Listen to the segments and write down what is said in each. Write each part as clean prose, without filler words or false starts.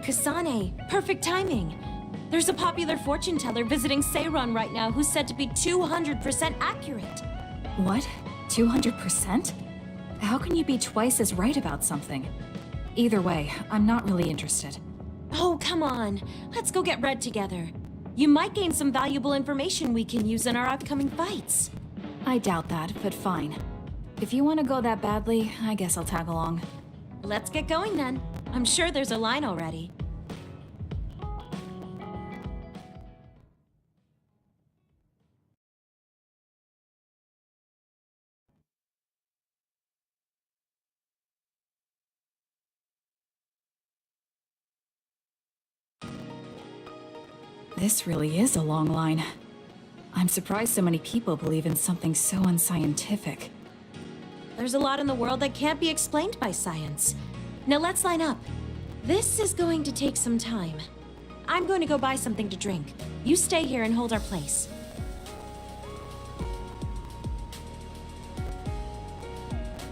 Kasane, perfect timing. There's a popular fortune teller visiting Seiron right now who's said to be 200% accurate. What? 200%? How can you be twice as right about something? Either way, I'm not really interested. Oh, come on. Let's go get Red together. You might gain some valuable information we can use in our upcoming fights. I doubt that, but fine. If you want to go that badly, I guess I'll tag along. Let's get going then. I'm sure there's a line already. This really is a long line. I'm surprised so many people believe in something so unscientific. There's a lot in the world that can't be explained by science. Now let's line up. This is going to take some time. I'm going to go buy something to drink. You stay here and hold our place.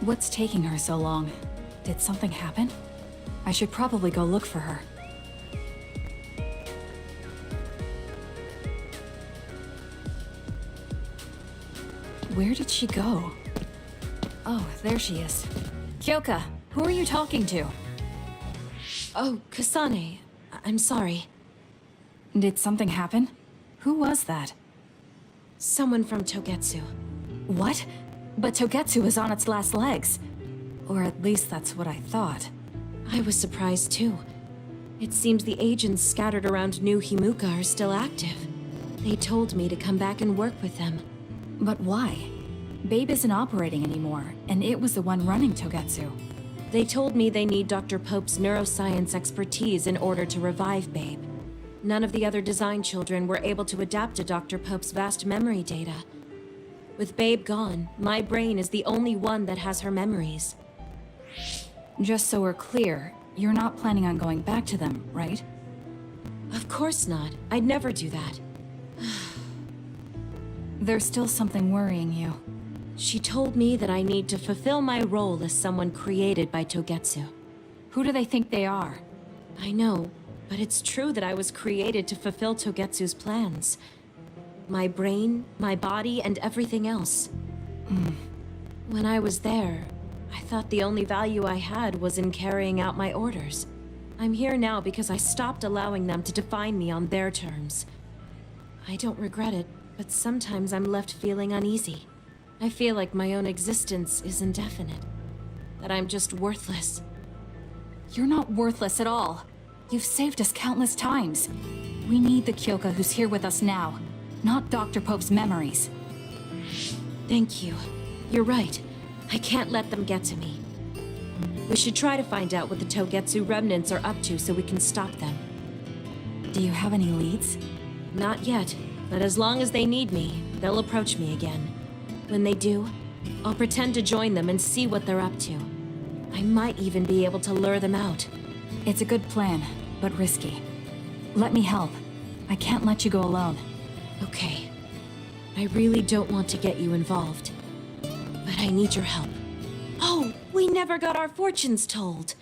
What's taking her so long? Did something happen? I should probably go look for her. Where did she go? Oh, there she is. Kyoka, who are you talking to? Oh, Kasane. I'm sorry. Did something happen? Who was that? Someone from Togetsu. What? But Togetsu is on its last legs. Or at least that's what I thought. I was surprised too. It seems the agents scattered around New Himuka are still active. They told me to come back and work with them. But why? Babe isn't operating anymore, and it was the one running Togetsu. They told me they need Dr. Pope's neuroscience expertise in order to revive Babe. None of the other design children were able to adapt to Dr. Pope's vast memory data. With Babe gone, my brain is the only one that has her memories. Just so we're clear, you're not planning on going back to them, right? Of course not. I'd never do that. There's still something worrying you. She told me that I need to fulfill my role as someone created by Togetsu. Who do they think they are? I know, but it's true that I was created to fulfill Togetsu's plans. My brain, my body, and everything else. When I was there, I thought the only value I had was in carrying out my orders. I'm here now because I stopped allowing them to define me on their terms. I don't regret it, but sometimes I'm left feeling uneasy. I feel like my own existence is indefinite. That I'm just worthless. You're not worthless at all. You've saved us countless times. We need the Kyoka who's here with us now, not Dr. Pope's memories. Thank you. You're right. I can't let them get to me. We should try to find out what the Togetsu remnants are up to so we can stop them. Do you have any leads? Not yet, but as long as they need me, they'll approach me again. When they do, I'll pretend to join them and see what they're up to. I might even be able to lure them out. It's a good plan, but risky. Let me help. I can't let you go alone. Okay. I really don't want to get you involved, but I need your help. Oh, we never got our fortunes told.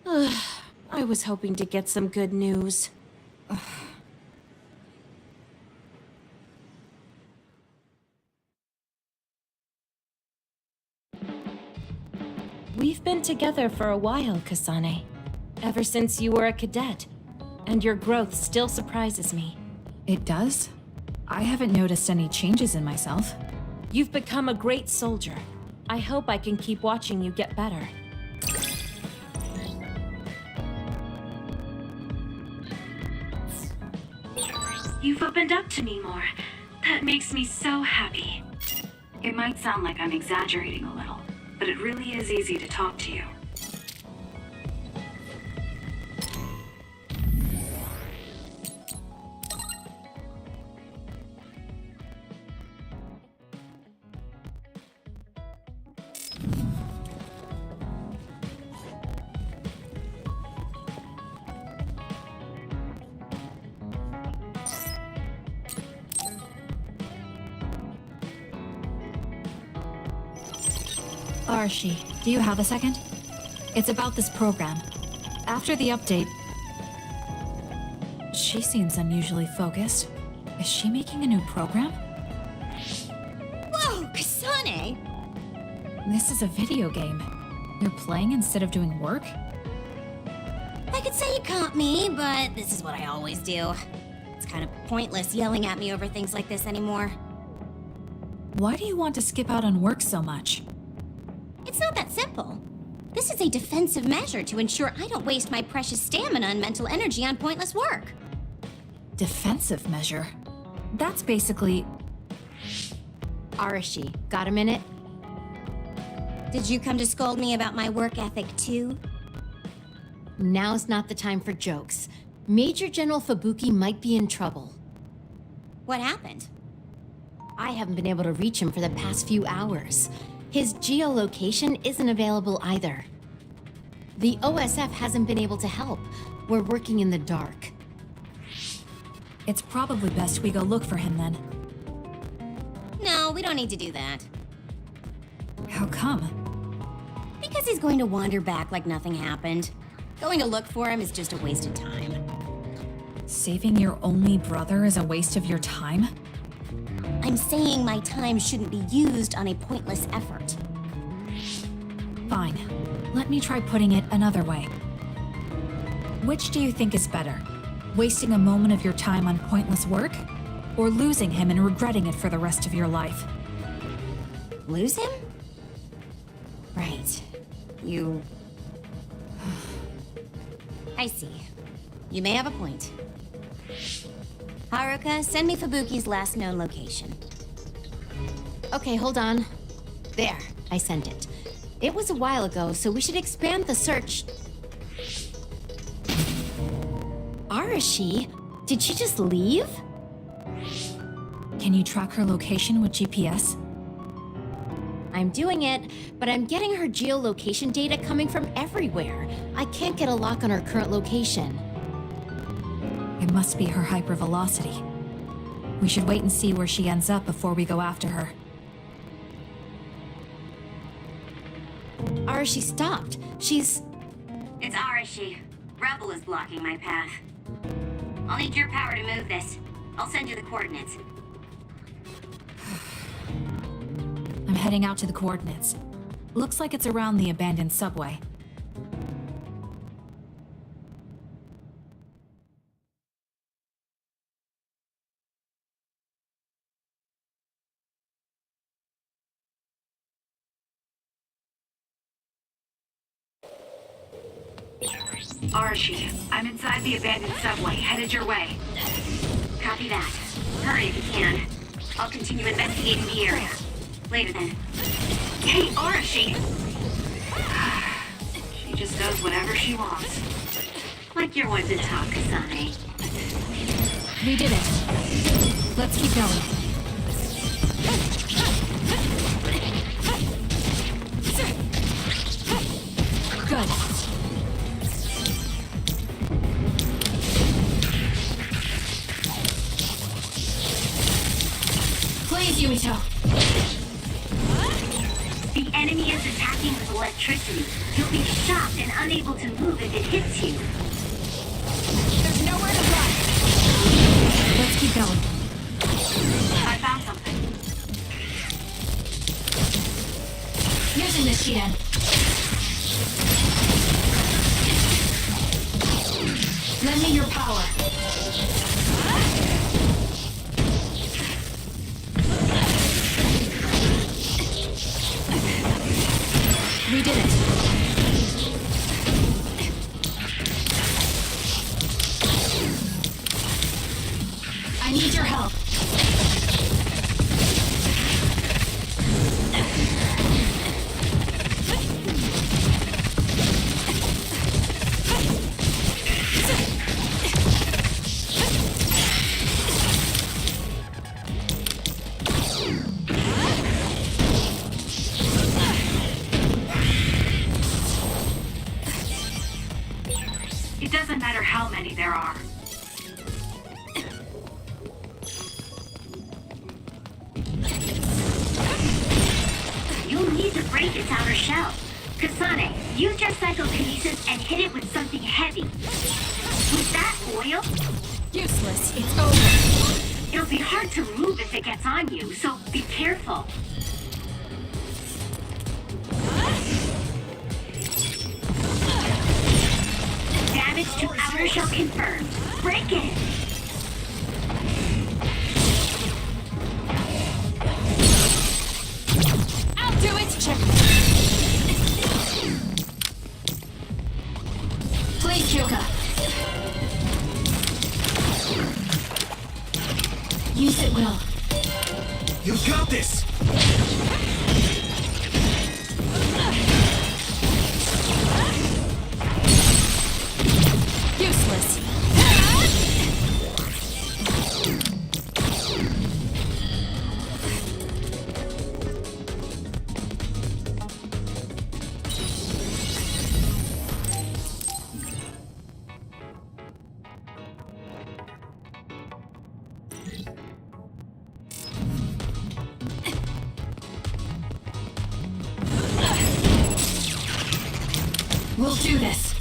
Ugh, I was hoping to get some good news. We've been together for a while, Kasane. Ever since you were a cadet. And your growth still surprises me. It does? I haven't noticed any changes in myself. You've become a great soldier. I hope I can keep watching you get better. You've opened up to me more. That makes me so happy. It might sound like I'm exaggerating a little, but it really is easy to talk to you. Arshi, do you have a second? It's about this program. After the update, She seems unusually focused. Is she making a new program? Whoa, Kasane! This is a video game. You're playing instead of doing work? I could say you caught me, but this is what I always do. It's kind of pointless yelling at me over things like this anymore. Why do you want to skip out on work so much? It's not that simple. This is a defensive measure to ensure I don't waste my precious stamina and mental energy on pointless work. Defensive measure? That's basically... Arashi, got a minute? Did you come to scold me about my work ethic too? Now's not the time for jokes. Major General Fubuki might be in trouble. What happened? I haven't been able to reach him for the past few hours. His geolocation isn't available either. The OSF hasn't been able to help. We're working in the dark. It's probably best we go look for him then. No, we don't need to do that. How come? Because he's going to wander back like nothing happened. Going to look for him is just a waste of time. Saving your only brother is a waste of your time? I'm saying my time shouldn't be used on a pointless effort. Fine. Let me try putting it another way. Which do you think is better? Wasting a moment of your time on pointless work? Or losing him and regretting it for the rest of your life? Lose him? Right. You... I see. You may have a point. Haruka, send me Fubuki's last known location. Okay, hold on. There, I sent it. It was a while ago, so we should expand the search. Arashi? Did she just leave? Can you track her location with GPS? I'm doing it, but I'm getting her geolocation data coming from everywhere. I can't get a lock on her current location. It must be her hypervelocity. We should wait and see where she ends up before we go after her. Arashi stopped. She's... It's Arashi. Rebel is blocking my path. I'll need your power to move this. I'll send you the coordinates. I'm heading out to the coordinates. Looks like it's around the abandoned subway. Arashi, I'm inside the abandoned subway, headed your way. Copy that. Hurry if you can. I'll continue investigating the area. Later then. Hey, Arashi! She just does whatever she wants. Like you're one to talk, Kasane. We did it. Let's keep going. Good. Please, Yumito. The enemy is attacking with electricity. You'll be shocked and unable to move if it hits you. There's nowhere to run. Let's keep going. I found something. Using this Shidan. Lend me your power. We did it. I need your help. It doesn't matter how many there are. You'll need to break its outer shell. Kasane, use your psychokinesis and hit it with something heavy. With that oil, Useless. It's over. It'll be hard to move if it gets on you, so be careful. Damage to outer shell confirmed. Break it! I'll do it. Check. Please, Yoga. Use it, Will. You got this! Useless. We'll do this.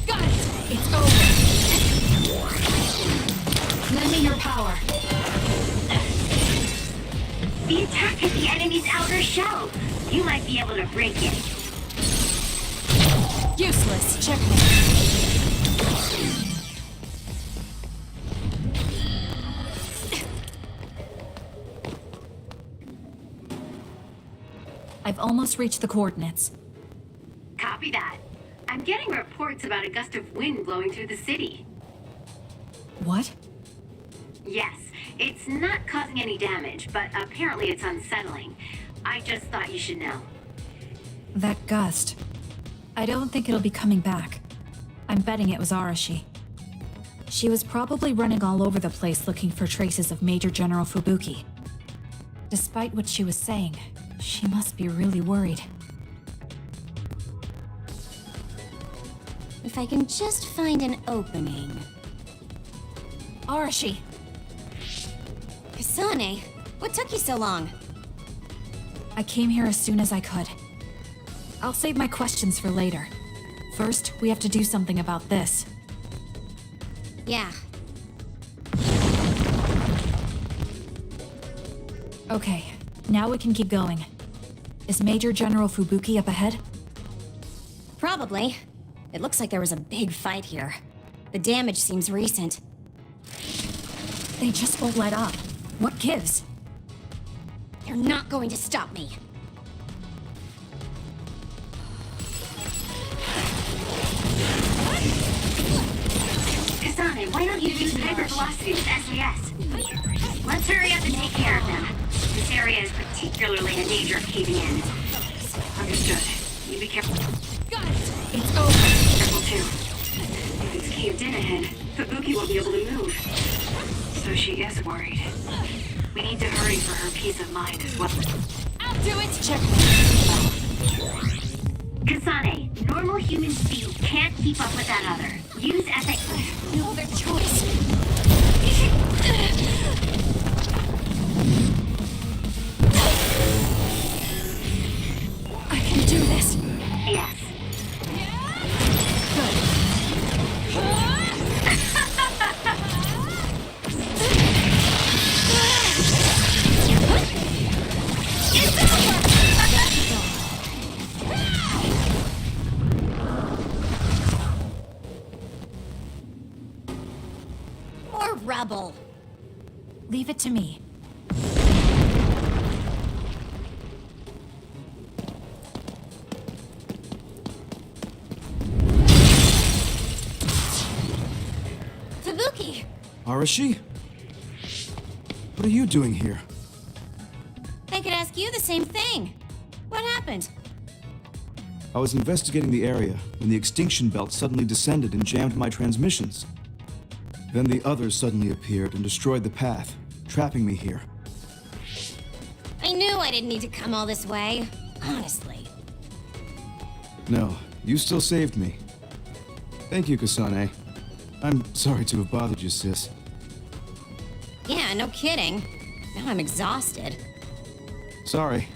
Got it. It's over. Lend me your power. The attack hit the enemy's outer shell. You might be able to break it. Useless. Checkmate. I've almost reached the coordinates. Copy that. I'm getting reports about a gust of wind blowing through the city. What? Yes, it's not causing any damage, but apparently it's unsettling. I just thought you should know. That gust. I don't think it'll be coming back. I'm betting it was Arashi. She was probably running all over the place looking for traces of Major General Fubuki. Despite what she was saying, she must be really worried. If I can just find an opening. Arashi! Kasane, what took you so long? I came here as soon as I could. I'll save my questions for later. First, we have to do something about this. Yeah. Okay, now we can keep going. Is Major General Fubuki up ahead? Probably. It looks like there was a big fight here. The damage seems recent. They just won't let up. What gives? They're not going to stop me. Kasane, why don't you use hypervelocity with SAS? Let's hurry up and take care of them. This area is particularly in danger of caving in. Understood. You be careful. Got it! It's over! Careful too. If it's caved in ahead, Fubuki won't be able to move. So she is worried. We need to hurry for her peace of mind as well. I'll do it! Check. Kasane, normal human speed can't keep up with that other. Use FX. No other choice. I can do this. Yes. More rubble. Leave it to me. Fubuki! Arashi? What are you doing here? I could ask you the same thing. What happened? I was investigating the area when the extinction belt suddenly descended and jammed my transmissions. Then the others suddenly appeared and destroyed the path, trapping me here. I knew I didn't need to come all this way. Honestly. No, you still saved me. Thank you, Kasane. I'm sorry to have bothered you, sis. Yeah, no kidding. Now I'm exhausted. Sorry.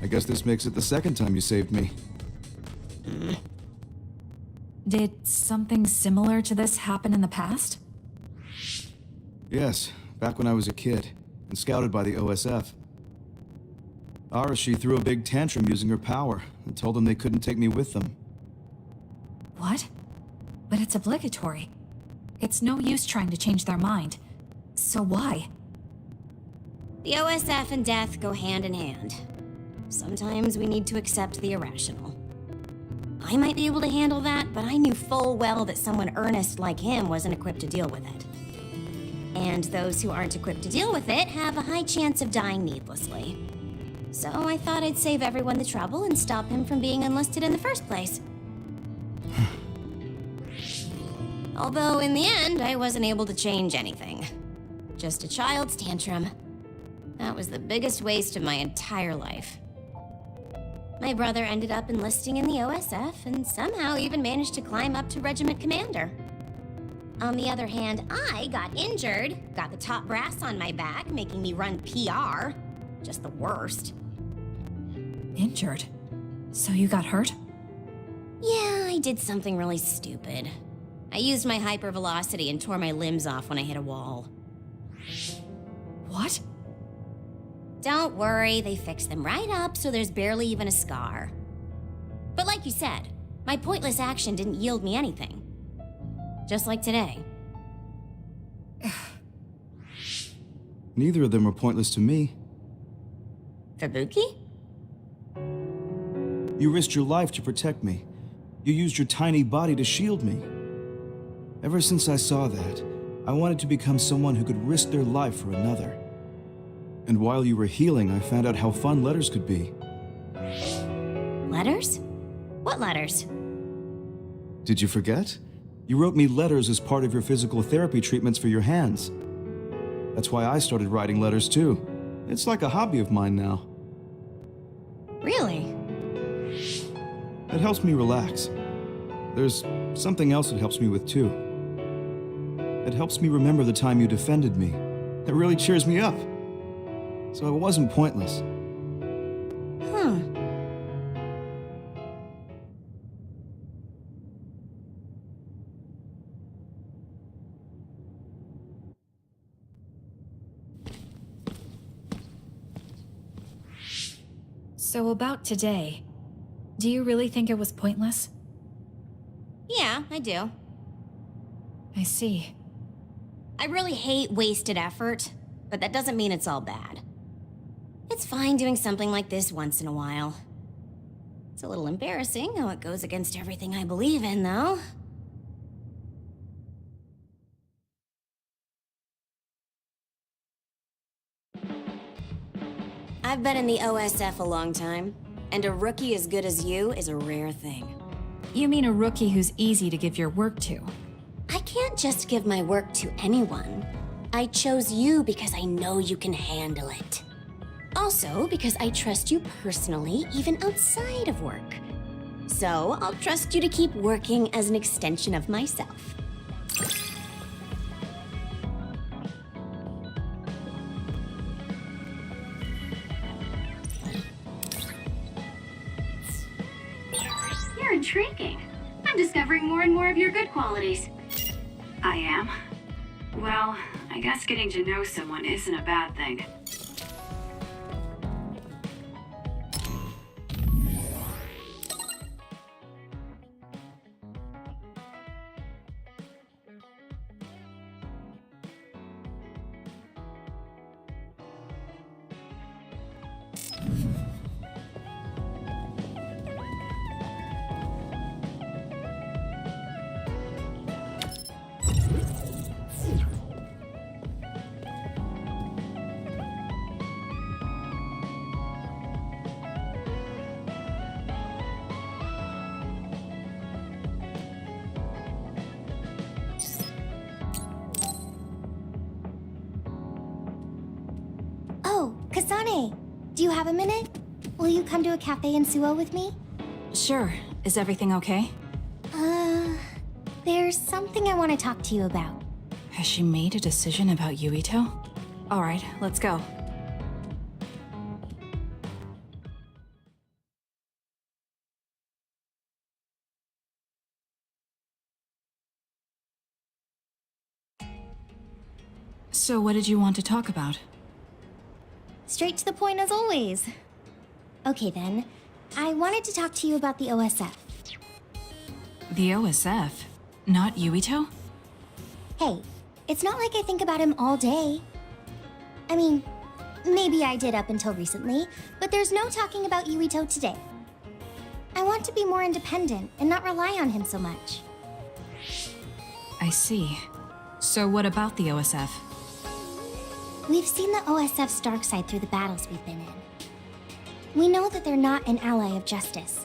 I guess this makes it the second time you saved me. Did something similar to this happen in the past? Yes, back when I was a kid, and scouted by the OSF. Arashi threw a big tantrum using her power, and told them they couldn't take me with them. What? But it's obligatory. It's no use trying to change their mind. So why? The OSF and death go hand in hand. Sometimes we need to accept the irrational. I might be able to handle that, but I knew full well that someone earnest like him wasn't equipped to deal with it. And those who aren't equipped to deal with it have a high chance of dying needlessly. So I thought I'd save everyone the trouble and stop him from being enlisted in the first place. Although in the end, I wasn't able to change anything. Just a child's tantrum. That was the biggest waste of my entire life. My brother ended up enlisting in the OSF and somehow even managed to climb up to regiment commander. On the other hand, I got injured, got the top brass on my back, making me run PR. Just the worst. Injured? So you got hurt? Yeah, I did something really stupid. I used my hypervelocity and tore my limbs off when I hit a wall. What? Don't worry, they fixed them right up so there's barely even a scar. But like you said, my pointless action didn't yield me anything. Just like today. Neither of them were pointless to me. Fubuki? You risked your life to protect me. You used your tiny body to shield me. Ever since I saw that, I wanted to become someone who could risk their life for another. And while you were healing, I found out how fun letters could be. Letters? What letters? Did you forget? You wrote me letters as part of your physical therapy treatments for your hands. That's why I started writing letters too. It's like a hobby of mine now. Really? It helps me relax. There's something else it helps me with too. It helps me remember the time you defended me. It really cheers me up. So it wasn't pointless. Huh. So about today, do you really think it was pointless? Yeah, I do. I see. I really hate wasted effort, but that doesn't mean it's all bad. It's fine doing something like this once in a while. It's a little embarrassing how it goes against everything I believe in, though. I've been in the OSF a long time, and a rookie as good as you is a rare thing. You mean a rookie who's easy to give your work to? I can't just give my work to anyone. I chose you because I know you can handle it. Also, because I trust you personally, even outside of work. So, I'll trust you to keep working as an extension of myself. You're intriguing. I'm discovering more and more of your good qualities. I am. Well, I guess getting to know someone isn't a bad thing. Oh, Kasane, do you have a minute? Will you come to a cafe in Suo with me? Sure. Is everything okay? There's something I want to talk to you about. Has she made a decision about Yuito? Alright, let's go. So what did you want to talk about? Straight to the point as always. Okay then, I wanted to talk to you about the OSF. The OSF? Not Yuito? Hey, it's not like I think about him all day. I mean, maybe I did up until recently, but there's no talking about Yuito today. I want to be more independent and not rely on him so much. I see. So what about the OSF? We've seen the OSF's dark side through the battles we've been in. We know that they're not an ally of justice.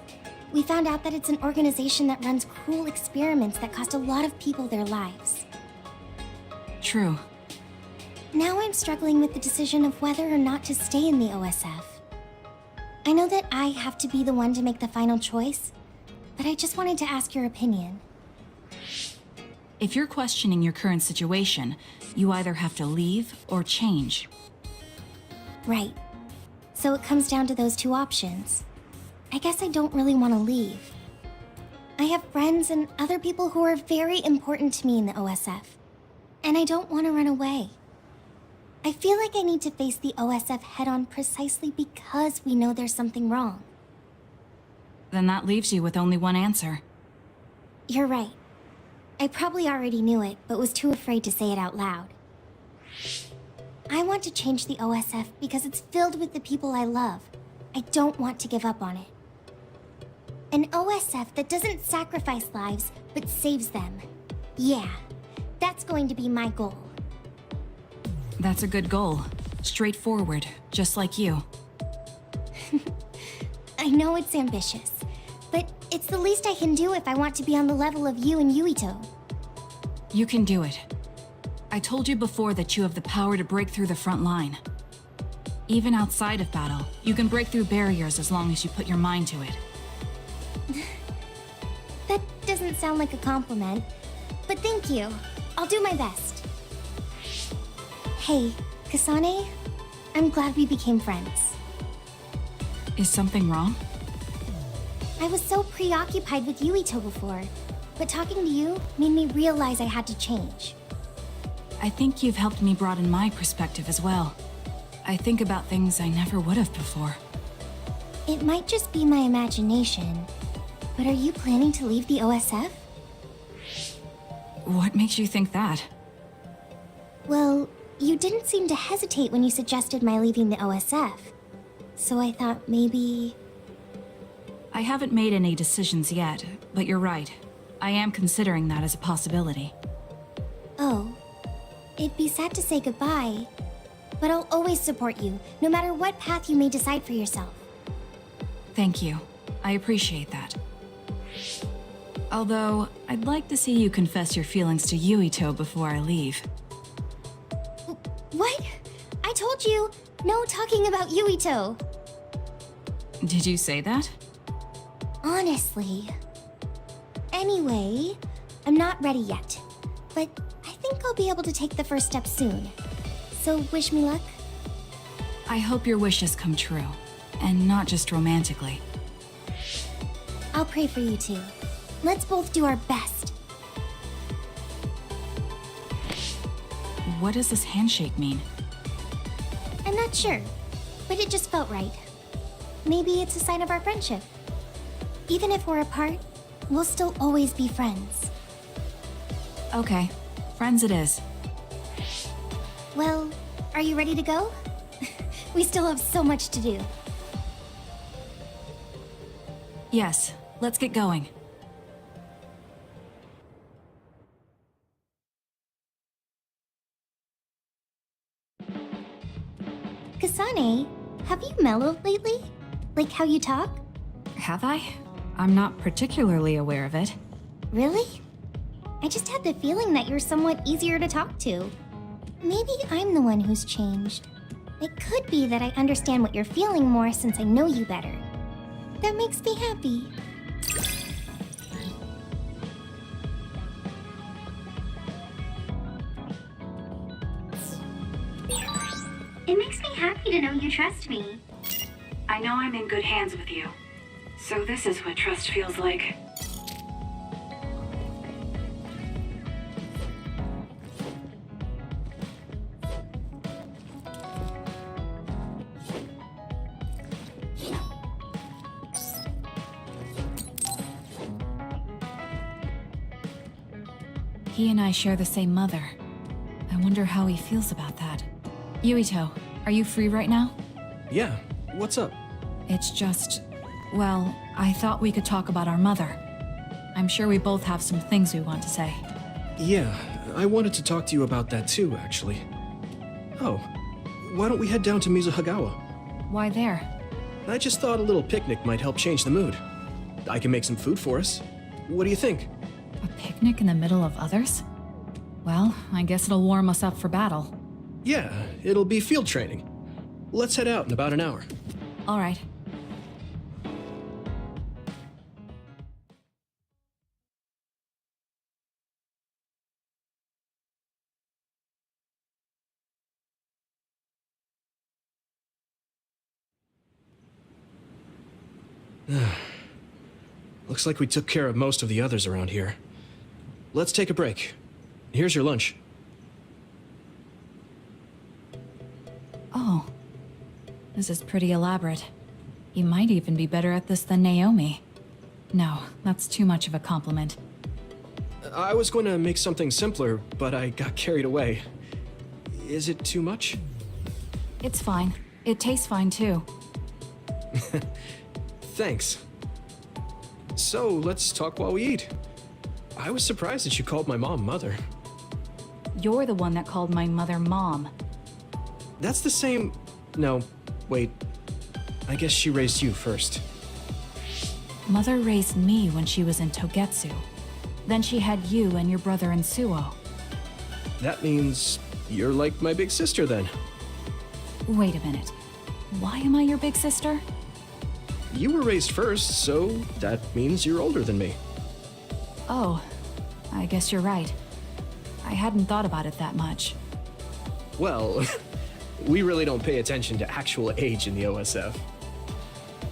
We found out that it's an organization that runs cruel experiments that cost a lot of people their lives. True. Now I'm struggling with the decision of whether or not to stay in the OSF. I know that I have to be the one to make the final choice, but I just wanted to ask your opinion. If you're questioning your current situation, you either have to leave or change. Right. So it comes down to those two options. I guess I don't really want to leave. I have friends and other people who are very important to me in the OSF, and I don't want to run away. I feel like I need to face the OSF head-on precisely because we know there's something wrong. Then that leaves you with only one answer. You're right. I probably already knew it, but was too afraid to say it out loud. I want to change the OSF because it's filled with the people I love. I don't want to give up on it. An OSF that doesn't sacrifice lives, but saves them. Yeah, that's going to be my goal. That's a good goal. Straightforward, just like you. I know it's ambitious, but it's the least I can do if I want to be on the level of you and Yuito. You can do it. I told you before that you have the power to break through the front line. Even outside of battle, you can break through barriers as long as you put your mind to it. That doesn't sound like a compliment, but thank you. I'll do my best. Hey, Kasane, I'm glad we became friends. Is something wrong? I was so preoccupied with Yuito before, but talking to you made me realize I had to change. I think you've helped me broaden my perspective as well. I think about things I never would have before. It might just be my imagination, but are you planning to leave the OSF? What makes you think that? Well, you didn't seem to hesitate when you suggested my leaving the OSF, so I thought maybe... I haven't made any decisions yet, but you're right. I am considering that as a possibility. Oh, it'd be sad to say goodbye, but I'll always support you, no matter what path you may decide for yourself. Thank you. I appreciate that. Although, I'd like to see you confess your feelings to Yuito before I leave. What? I told you, no talking about Yuito. Did you say that? Honestly. Anyway, I'm not ready yet, but I think I'll be able to take the first step soon. So wish me luck. I hope your wishes come true, and not just romantically. I'll pray for you too. Let's both do our best. What does this handshake mean? I'm not sure, but it just felt right. Maybe it's a sign of our friendship. Even if we're apart, we'll still always be friends. Okay, friends it is. Well, are you ready to go? We still have so much to do. Yes, let's get going. Kasane, have you mellowed lately? Like how you talk? Have I? I'm not particularly aware of it. Really? I just had the feeling that you're somewhat easier to talk to. Maybe I'm the one who's changed. It could be that I understand what you're feeling more since I know you better. That makes me happy. It makes me happy to know you trust me. I know I'm in good hands with you. So this is what trust feels like. He and I share the same mother. I wonder how he feels about that. Yuito, are you free right now? Yeah, what's up? It's just... well, I thought we could talk about our mother. I'm sure we both have some things we want to say. Yeah, I wanted to talk to you about that too, actually. Oh, why don't we head down to Mizuhagawa? Why there? I just thought a little picnic might help change the mood. I can make some food for us. What do you think? A picnic in the middle of others? Well, I guess it'll warm us up for battle. Yeah, it'll be field training. Let's head out in about an hour. All right. Looks like we took care of most of the others around here. Let's take a break. Here's your lunch. Oh. This is pretty elaborate. You might even be better at this than Naomi. No, that's too much of a compliment. I was going to make something simpler, but I got carried away. Is it too much? It's fine. It tastes fine too. Thanks. So, let's talk while we eat. I was surprised that you called my mom Mother. You're the one that called my mother Mom. That's the same... No, wait. I guess she raised you first. Mother raised me when she was in Togetsu. Then she had you and your brother in Suo. That means you're like my big sister then. Wait a minute. Why am I your big sister? You were raised first, so that means you're older than me. Oh, I guess you're right. I hadn't thought about it that much. Well, we really don't pay attention to actual age in the OSF.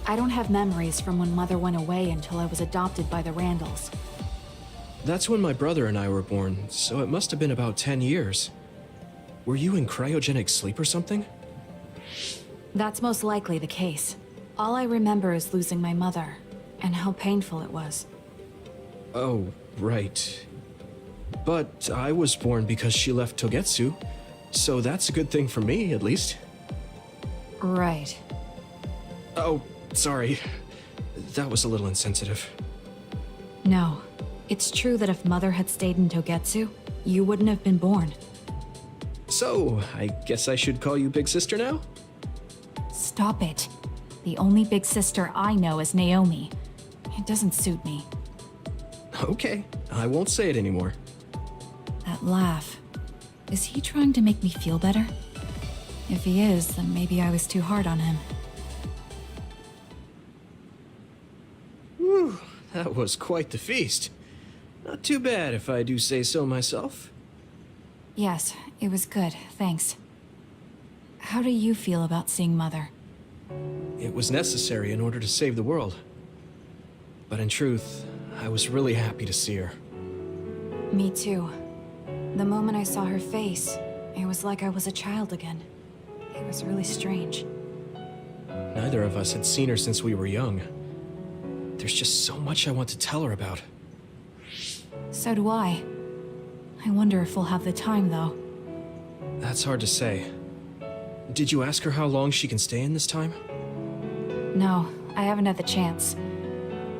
I don't have memories from when Mother went away until I was adopted by the Randalls. That's when my brother and I were born, so it must have been about 10 years. Were you in cryogenic sleep or something? That's most likely the case. All I remember is losing my mother, and how painful it was. Oh, right. But I was born because she left Togetsu, so that's a good thing for me, at least. Right. Oh, sorry. That was a little insensitive. No. It's true that if Mother had stayed in Togetsu, you wouldn't have been born. So, I guess I should call you Big Sister now? Stop it. The only big sister I know is Naomi. It doesn't suit me. Okay, I won't say it anymore. That laugh. Is he trying to make me feel better? If he is, then maybe I was too hard on him. Whew, that was quite the feast. Not too bad if I do say so myself. Yes, it was good, thanks. How do you feel about seeing Mother? It was necessary in order to save the world. But in truth, I was really happy to see her. Me too. The moment I saw her face, it was like I was a child again. It was really strange. Neither of us had seen her since we were young. There's just so much I want to tell her about. So do I. I wonder if we'll have the time, though. That's hard to say. Did you ask her how long she can stay in this time? No, I haven't had the chance.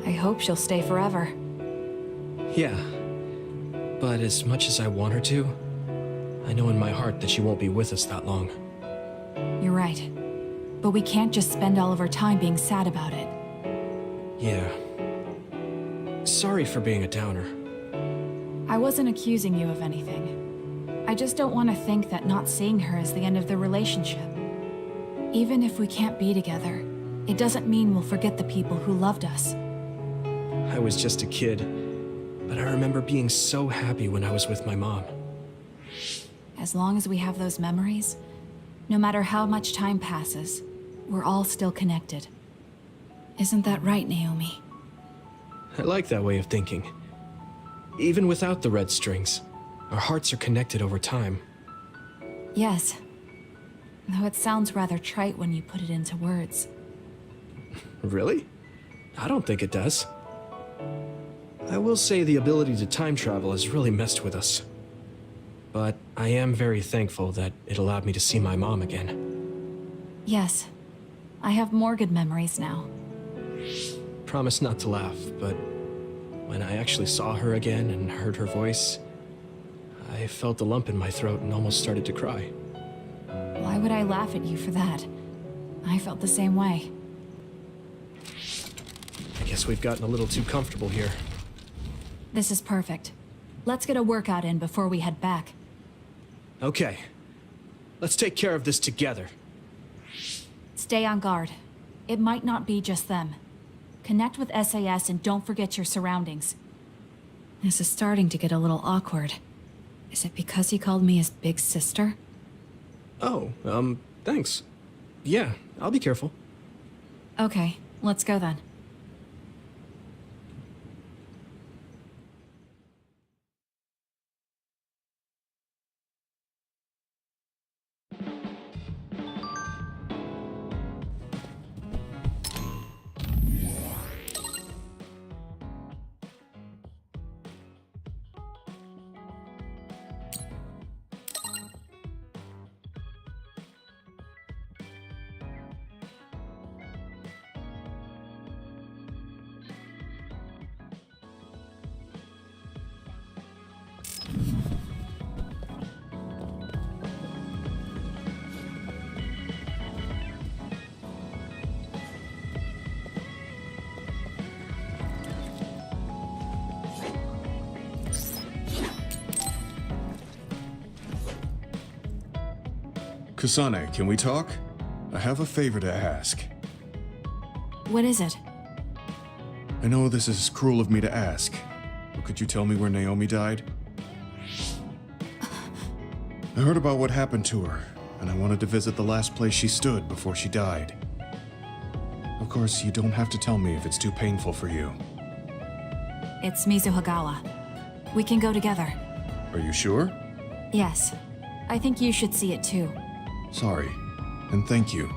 I hope she'll stay forever. Yeah. But as much as I want her to, I know in my heart that she won't be with us that long. You're right. But we can't just spend all of our time being sad about it. Yeah. Sorry for being a downer. I wasn't accusing you of anything. I just don't want to think that not seeing her is the end of the relationship. Even if we can't be together, it doesn't mean we'll forget the people who loved us. I was just a kid, but I remember being so happy when I was with my mom. As long as we have those memories, no matter how much time passes, we're all still connected. Isn't that right, Naomi? I like that way of thinking. Even without the red strings, our hearts are connected over time. Yes. Though it sounds rather trite when you put it into words. Really? I don't think it does. I will say the ability to time travel has really messed with us. But I am very thankful that it allowed me to see my mom again. Yes. I have more good memories now. Promise not to laugh, but when I actually saw her again and heard her voice, I felt a lump in my throat and almost started to cry. Why would I laugh at you for that? I felt the same way. I guess we've gotten a little too comfortable here. This is perfect. Let's get a workout in before we head back. Okay. Let's take care of this together. Stay on guard. It might not be just them. Connect with SAS and don't forget your surroundings. This is starting to get a little awkward. Is it because he called me his big sister? Oh, thanks. Yeah, I'll be careful. Okay, let's go then. Kasane, can we talk? I have a favor to ask. What is it? I know this is cruel of me to ask, but could you tell me where Naomi died? I heard about what happened to her, and I wanted to visit the last place she stood before she died. Of course, you don't have to tell me if it's too painful for you. It's Mizuhagawa. We can go together. Are you sure? Yes. I think you should see it too. Sorry, and thank you.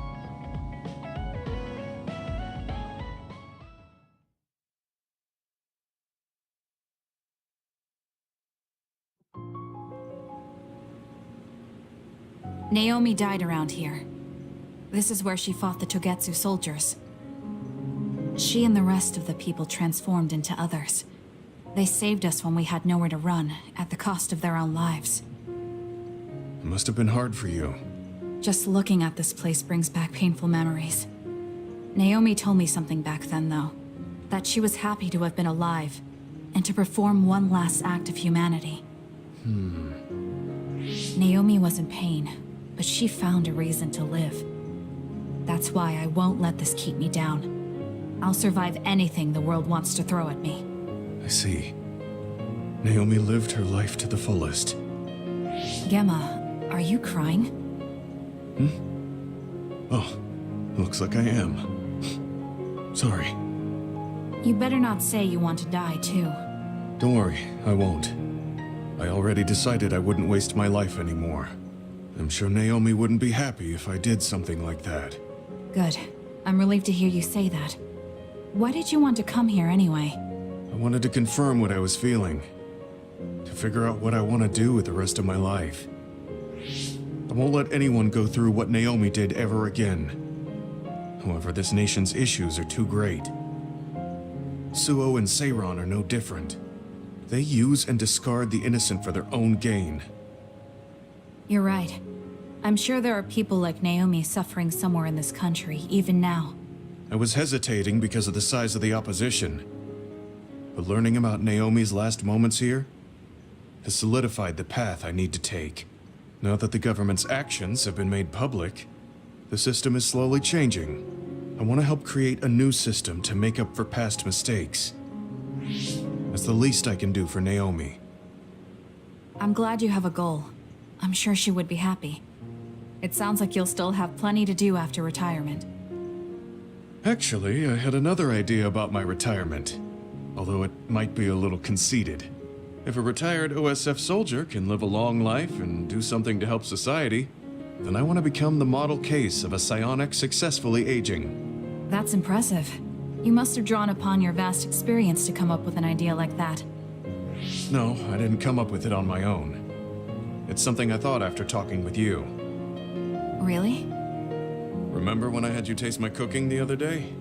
Naomi died around here. This is where she fought the Togetsu soldiers. She and the rest of the people transformed into others. They saved us when we had nowhere to run, at the cost of their own lives. It must have been hard for you. Just looking at this place brings back painful memories. Naomi told me something back then, though. That she was happy to have been alive, and to perform one last act of humanity. Naomi was in pain, but she found a reason to live. That's why I won't let this keep me down. I'll survive anything the world wants to throw at me. I see. Naomi lived her life to the fullest. Gemma, are you crying? Oh, looks like I am. Sorry. You better not say you want to die, too. Don't worry, I won't. I already decided I wouldn't waste my life anymore. I'm sure Naomi wouldn't be happy if I did something like that. Good. I'm relieved to hear you say that. Why did you want to come here anyway? I wanted to confirm what I was feeling. To figure out what I want to do with the rest of my life. I won't let anyone go through what Naomi did ever again. However, this nation's issues are too great. Suo and Seiron are no different. They use and discard the innocent for their own gain. You're right. I'm sure there are people like Naomi suffering somewhere in this country, even now. I was hesitating because of the size of the opposition. But learning about Naomi's last moments here has solidified the path I need to take. Now that the government's actions have been made public, the system is slowly changing. I want to help create a new system to make up for past mistakes. That's the least I can do for Naomi. I'm glad you have a goal. I'm sure she would be happy. It sounds like you'll still have plenty to do after retirement. Actually, I had another idea about my retirement, although it might be a little conceited. If a retired OSF soldier can live a long life and do something to help society, then I want to become the model case of a psionic successfully aging. That's impressive. You must have drawn upon your vast experience to come up with an idea like that. No, I didn't come up with it on my own. It's something I thought after talking with you. Really? Remember when I had you taste my cooking the other day?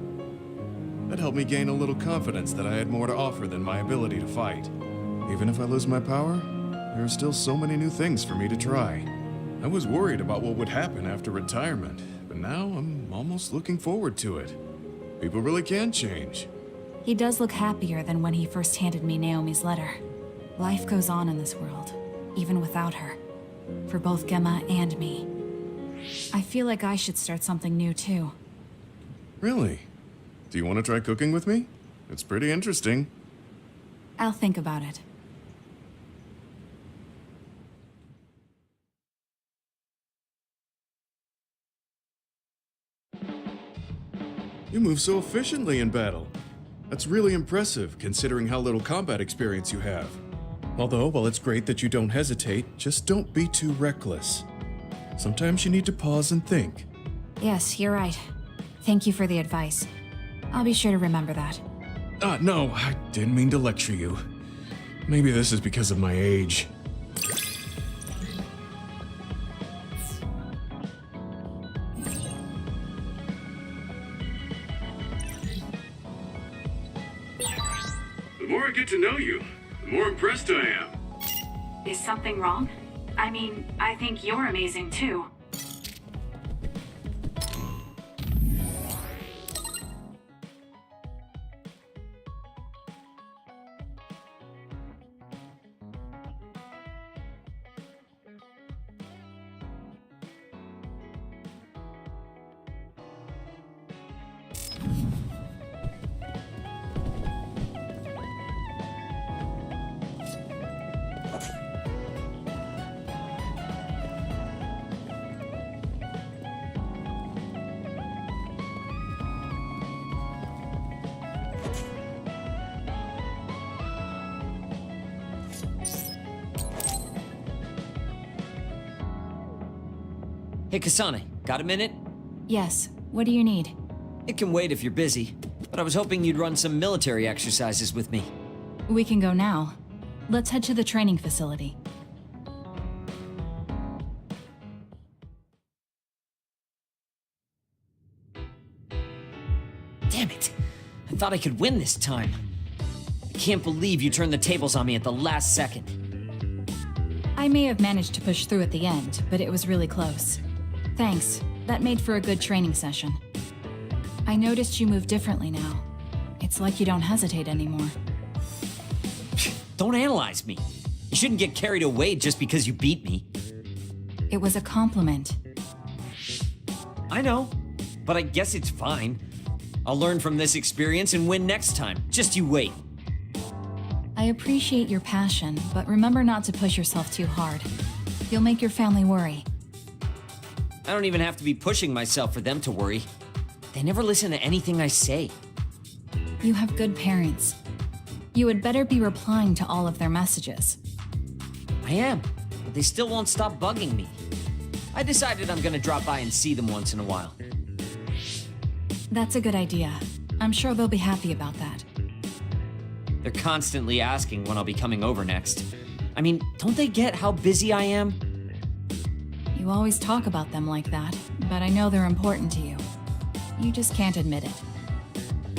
That helped me gain a little confidence that I had more to offer than my ability to fight. Even if I lose my power, there are still so many new things for me to try. I was worried about what would happen after retirement, but now I'm almost looking forward to it. People really can change. He does look happier than when he first handed me Naomi's letter. Life goes on in this world, even without her. For both Gemma and me. I feel like I should start something new too. Really? Do you want to try cooking with me? It's pretty interesting. I'll think about it. You move so efficiently in battle. That's really impressive, considering how little combat experience you have. Although, while it's great that you don't hesitate, just don't be too reckless. Sometimes you need to pause and think. Yes, you're right. Thank you for the advice. I'll be sure to remember that. No, I didn't mean to lecture you. Maybe this is because of my age. The more I get to know you, the more impressed I am. Is something wrong? I mean, I think you're amazing too. Hey, Kasane, got a minute? Yes, what do you need? It can wait if you're busy, but I was hoping you'd run some military exercises with me. We can go now. Let's head to the training facility. Damn it! I thought I could win this time. I can't believe you turned the tables on me at the last second. I may have managed to push through at the end, but it was really close. Thanks. That made for a good training session. I noticed you move differently now. It's like you don't hesitate anymore. Don't analyze me. You shouldn't get carried away just because you beat me. It was a compliment. I know, but I guess it's fine. I'll learn from this experience and win next time. Just you wait. I appreciate your passion, but remember not to push yourself too hard. You'll make your family worry. I don't even have to be pushing myself for them to worry. They never listen to anything I say. You have good parents. You had better be replying to all of their messages. I am, but they still won't stop bugging me. I decided I'm gonna drop by and see them once in a while. That's a good idea. I'm sure they'll be happy about that. They're constantly asking when I'll be coming over next. I mean, don't they get how busy I am? You always talk about them like that, but I know they're important to you. You just can't admit it.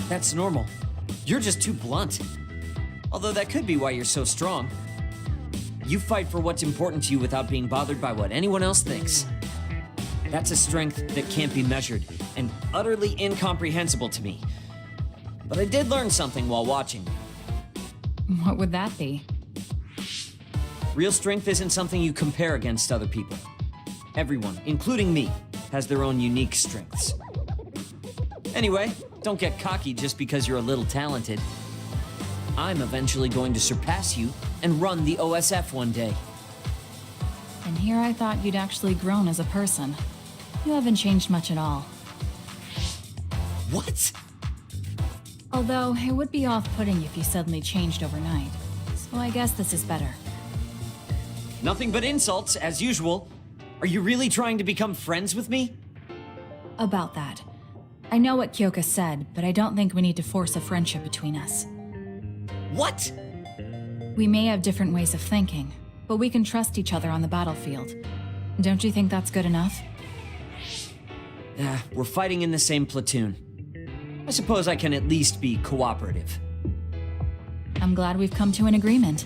That's normal. You're just too blunt. Although that could be why you're so strong. You fight for what's important to you without being bothered by what anyone else thinks. That's a strength that can't be measured and utterly incomprehensible to me. But I did learn something while watching. What would that be? Real strength isn't something you compare against other people. Everyone, including me, has their own unique strengths. Anyway, don't get cocky just because you're a little talented. I'm eventually going to surpass you and run the OSF one day. And here I thought you'd actually grown as a person. You haven't changed much at all. What? Although, it would be off-putting if you suddenly changed overnight. So I guess this is better. Nothing but insults, as usual. Are you really trying to become friends with me? About that. I know what Kyoka said, but I don't think we need to force a friendship between us. What? We may have different ways of thinking, but we can trust each other on the battlefield. Don't you think that's good enough? We're fighting in the same platoon. I suppose I can at least be cooperative. I'm glad we've come to an agreement.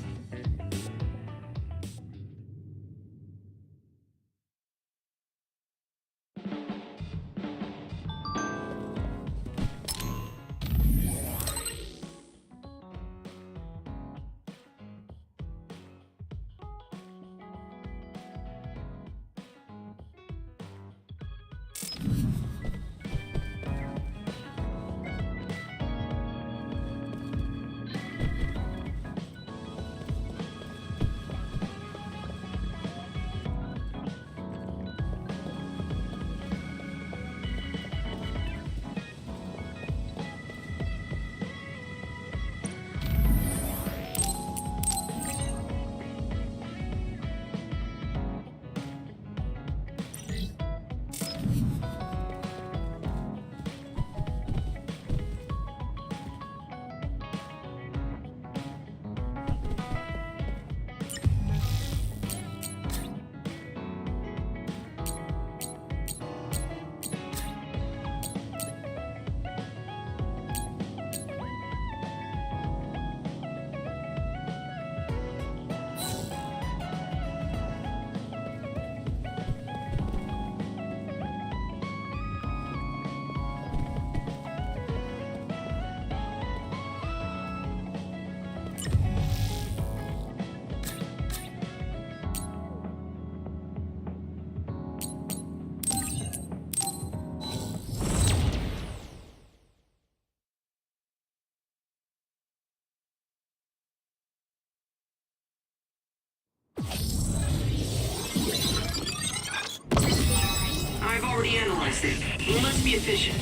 I've already analyzed it. We must be efficient.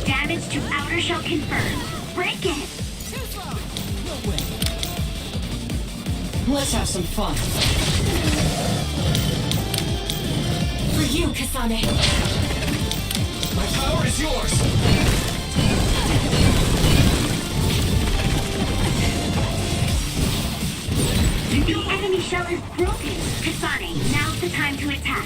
Damage to outer shell confirmed. Break it! Let's have some fun. For you, Kasane. My power is yours! The enemy shell is broken. Kasane, now's the time to attack.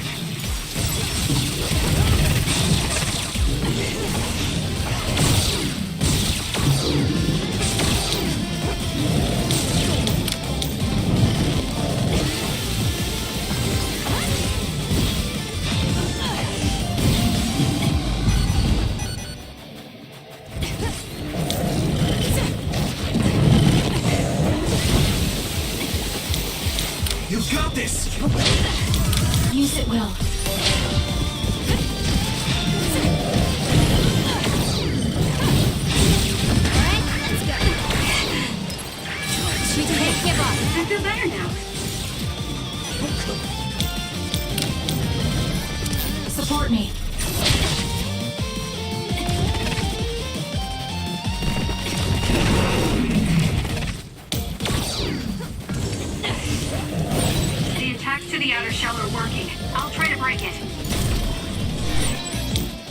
You got this! Use it well. Give up. I feel better now. Support me. The attacks to the outer shell are working. I'll try to break it.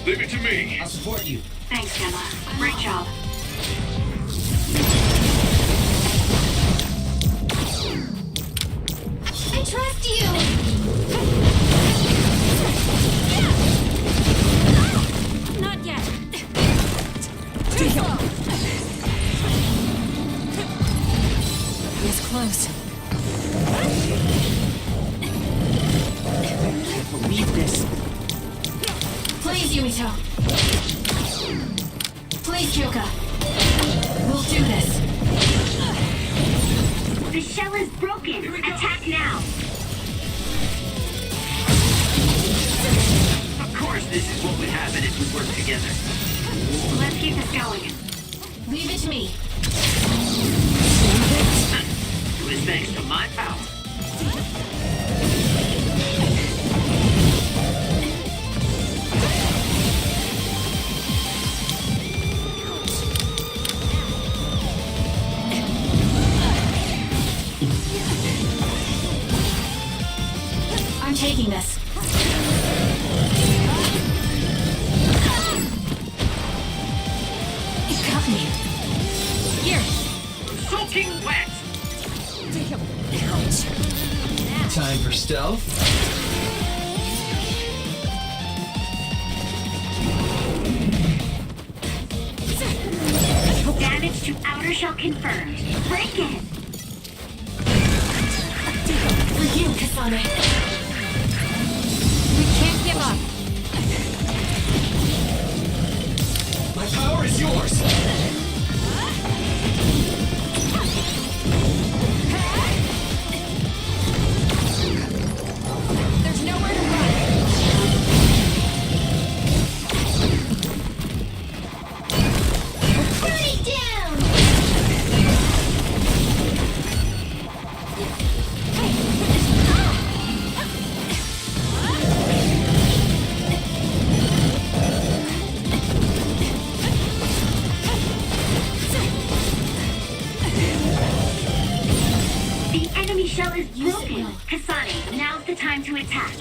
Leave it to me. I'll support you. Thanks, Gemma. Great job. I trust you! Not yet. He was close. I can't believe this. Please, Yumito. Please, Kyoka. We'll do this. The shell is broken. Attack now. Of course, this is what would happen if we worked together. Let's keep this going. Leave it to me. It was thanks to my power. I'm taking this. soaking wet! Time for stealth. Damage to outer shell confirmed. Break it! For you, Kasane. We can't give up. My power is yours. There's nowhere to run. Burn it down! The enemy shell is broken. Kasane, now's the time to attack.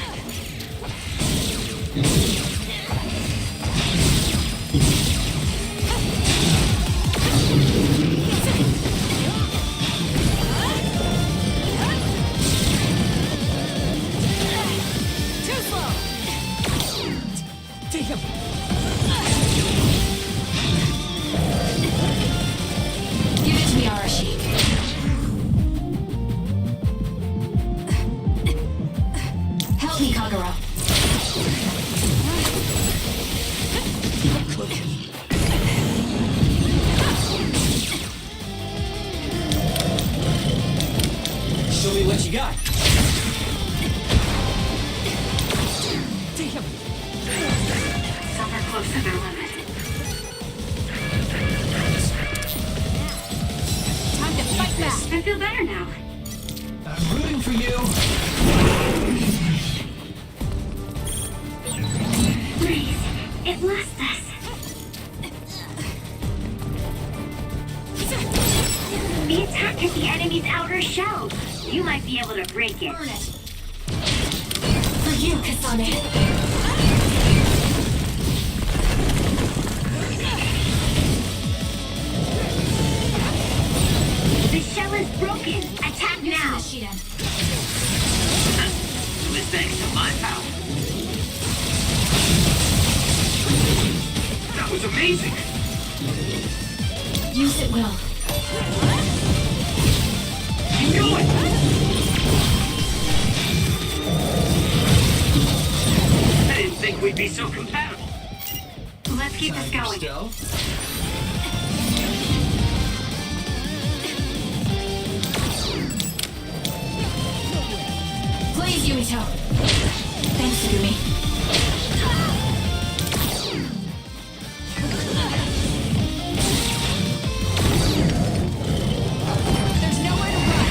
Too slow. Give it to me, Arashi. Help me, Kagura. Show me what you got. Some are close to their limit. Time to fight back. I feel better now. I'm rooting for you. Please, it lost us. The attack hit the enemy's outer shell. You might be able to break it. Burn it. For you, Kasane. The shell is broken. Attack now. Shiden. It was thanks to my power. That was amazing! Use it well. You knew it! I didn't think we'd be so compatible. Let's keep this Time for going. stealth. Please, Yumito. Thanks, Yumi. There's nowhere to run.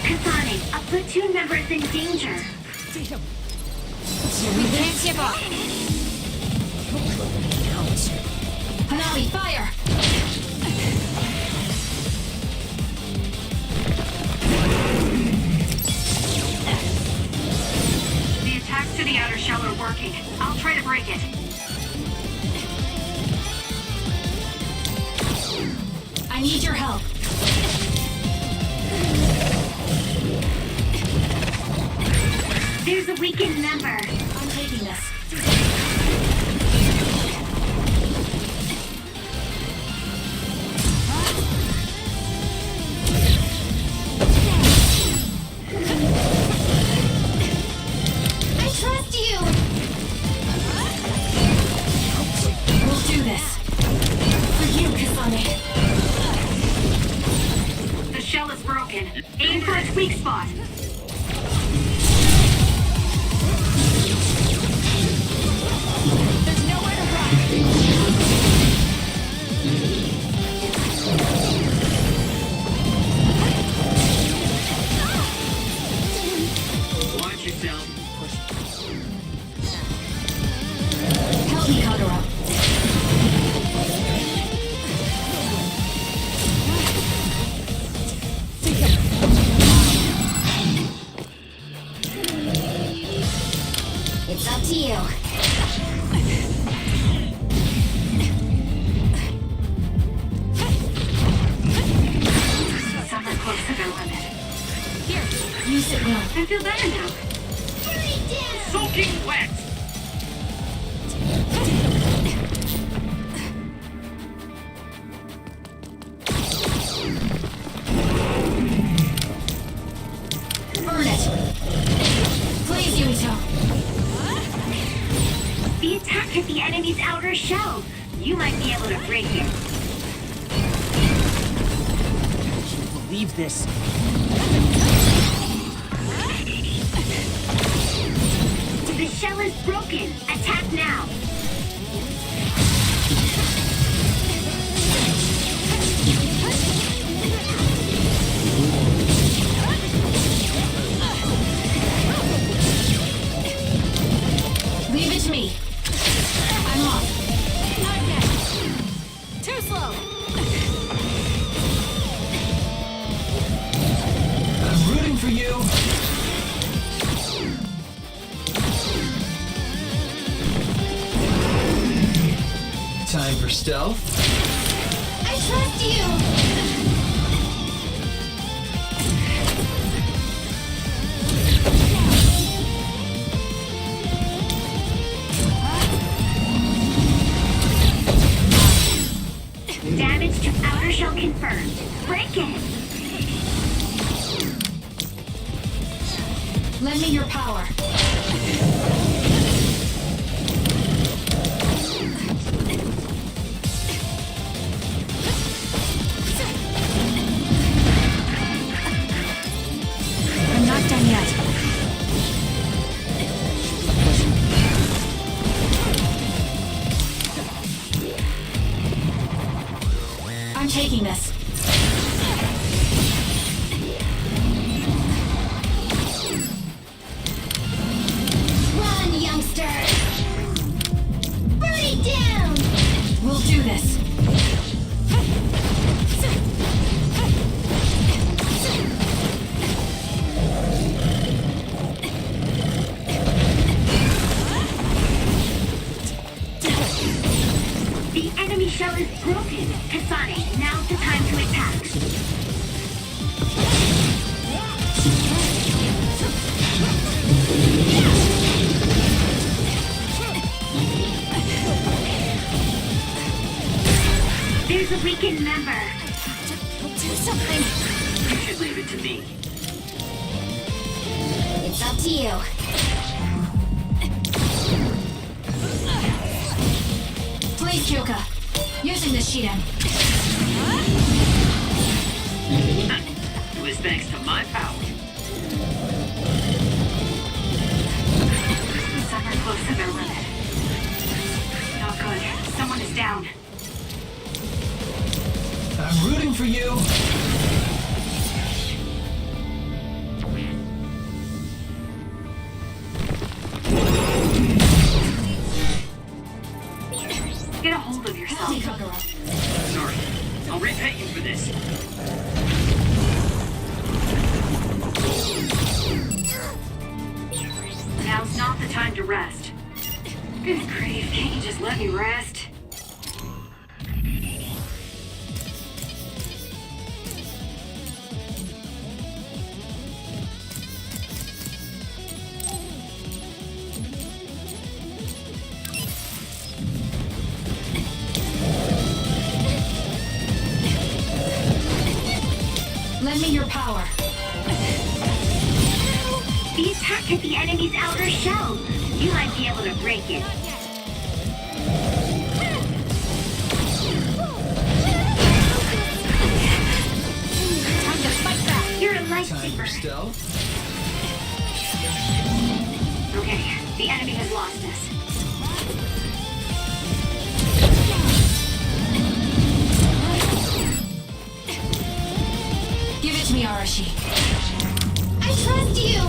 Kasane, a platoon member is in danger. We can't give up. Hanami, fire! The attacks to the outer shell are working. I'll try to break it. I need your help. There's a weakened member. I'm taking this. I trust you! We'll do this. For you, Kasane. The shell is broken. Aim for its weak spot. There's nowhere to run. Watch yourself. Help me, Kagura. It's up to you. I feel better now. Soaking wet! Burn it! Please, Yumito! The attack hit the enemy's outer shell. You might be able to break it. Believe this. The shell is broken. Attack now. Leave it to me. I'm off. Not yet. Too slow. I'm rooting for you. Time for stealth. I trust you. Damage to outer shell confirmed. Break it. Lend me your power. I'm not done yet. I'm taking this. Run, youngster! Burn it down! We'll do this. The enemy shell is broken. Kasane, now's the time to attack. There's a weakened member. Do something. You should leave it to me. It's up to you. Please, Kyoka. Using the Shiden. It was thanks to my power. Some are close to their limit. Not good. Someone is down. I'm rooting for you. Get a hold of yourself. Sorry. I'll repay you for this. Now's not the time to rest. Good grief, can't you just let me rest? Lend me your power. The attack hit the enemy's outer shell. You might be able to break it. Time to fight back. You're a Time for lifesaver. stealth. Okay, the enemy has lost us. Give it to me, Arashi. I trust you.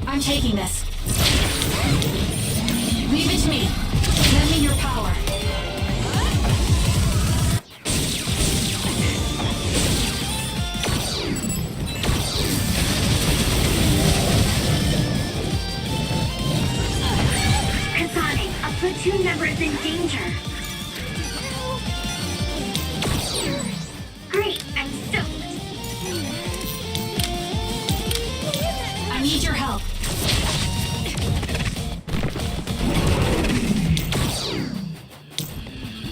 I'm taking this. Leave it to me. Lend me your power. Kasane, a platoon member is in danger. Great, I'm stoked. I need your help.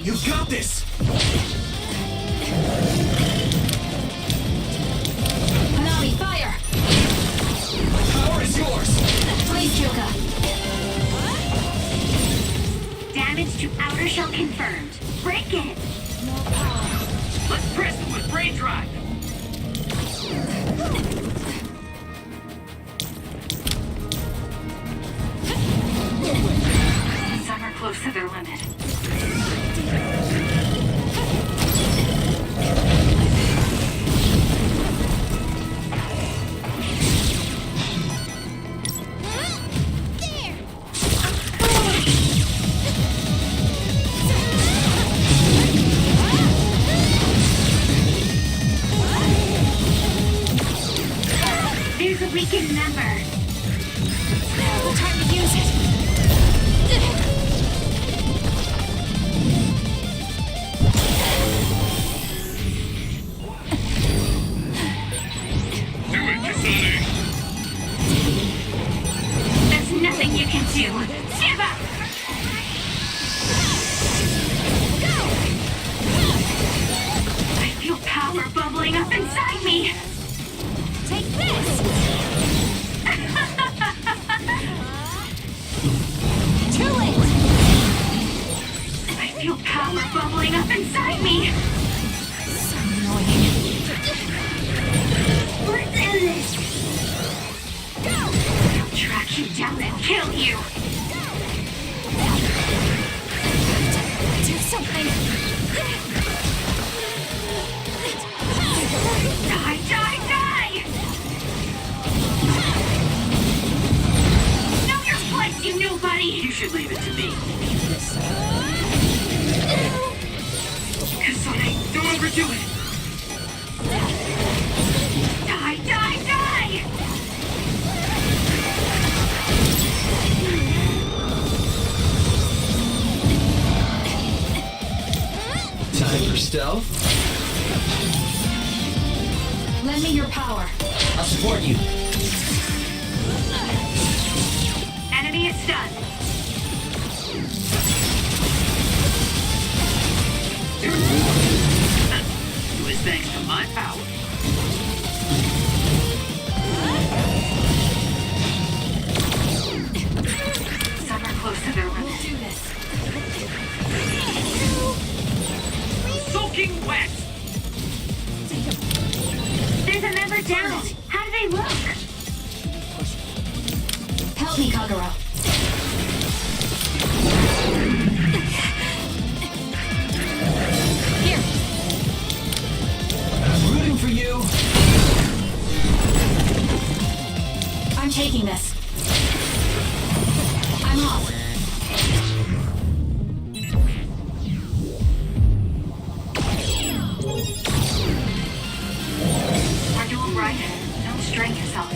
You've got this! Hanami, fire! Power is yours! Please, Kyoka. Damage to outer shell confirmed. Break it. Let's press them with brain drive. Some are close to their limit. There's a weakened member. Time to use it. Do it, Kasane! There's nothing you can do. Give up! I feel power bubbling up inside me. Take this! Too late! I feel power bubbling up inside me. So annoying. Let's end this. I'll track you down and kill you. Do something! Die, die, die! Know your place, you nobody! You should leave it to me. Kasane, don't overdo it! Die, die, die! Time for stealth. Lend me your power. I'll support you. Enemy is stunned. It was thanks to my power. Some are close to their limit. Do this. Soaking wet! There's a member down. How do they look? Help me, Kagero. Here. I'm rooting for you. I'm taking this. I'm off. Are you alright? Don't strain yourself.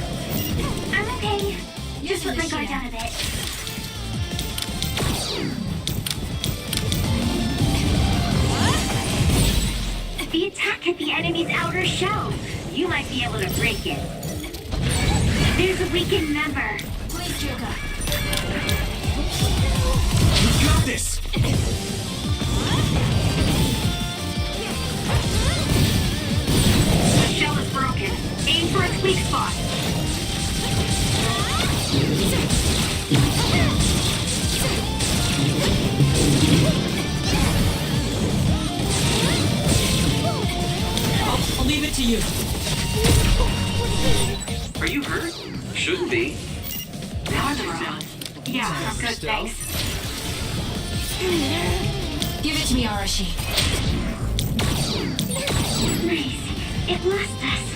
I'm okay. Just let my guard down a bit. The attack hit the enemy's outer shell. You might be able to break it. There's a weakened member. Please, Kyoka. You've got this! The shell is broken. Aim for its weak spot. I'll leave it to you. Are you hurt? Shouldn't be. Yeah, I'm good, thanks. Give it to me, Arashi. Nice. It lost us.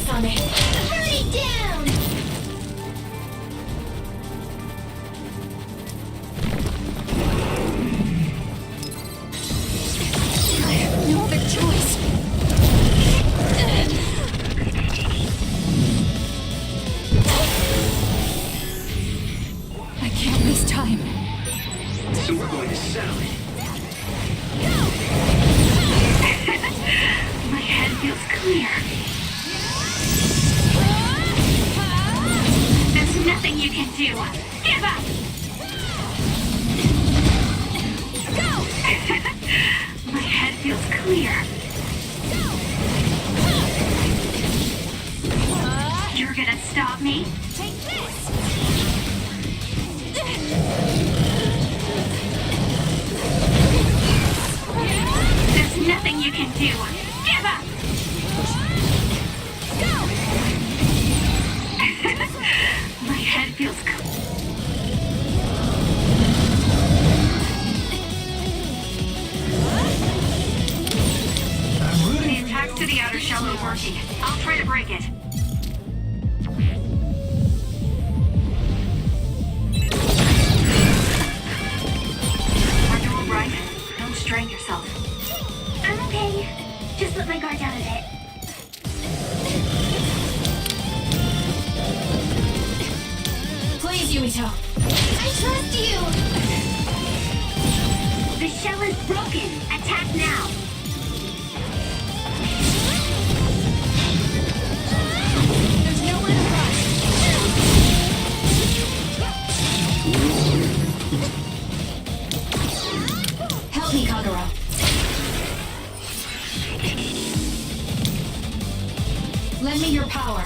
Kasane. Burn it down! I have no other choice. I can't waste time. So we're going to settle it. My head feels clear. There's nothing you can do. Give up! Go! My head feels clear. You're gonna stop me? Take this! There's nothing you can do. Give up! Go! My head feels clear. The attacks to the outer shell are working. I'll try to break it. Are you alright? Don't strain yourself. I'm okay. Just let my guard down a bit. Please, Yumito. I trust you! The shell is broken. Attack now. There's nowhere to run. Help me, Kagura. Lend me your power.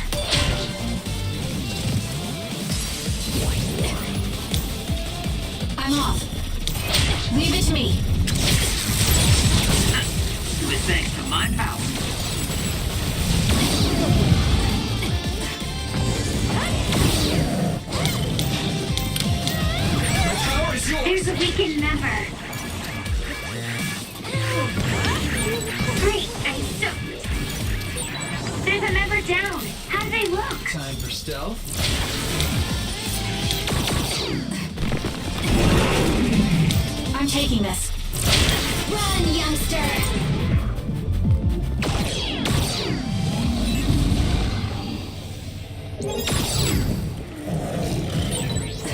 I'm off. Leave it to me. It was thanks to my power. My power is yours! There's a weakened member. Great, I'm soaked. There's a member down. How do they look? Time for stealth. I'm taking this. Run, youngster!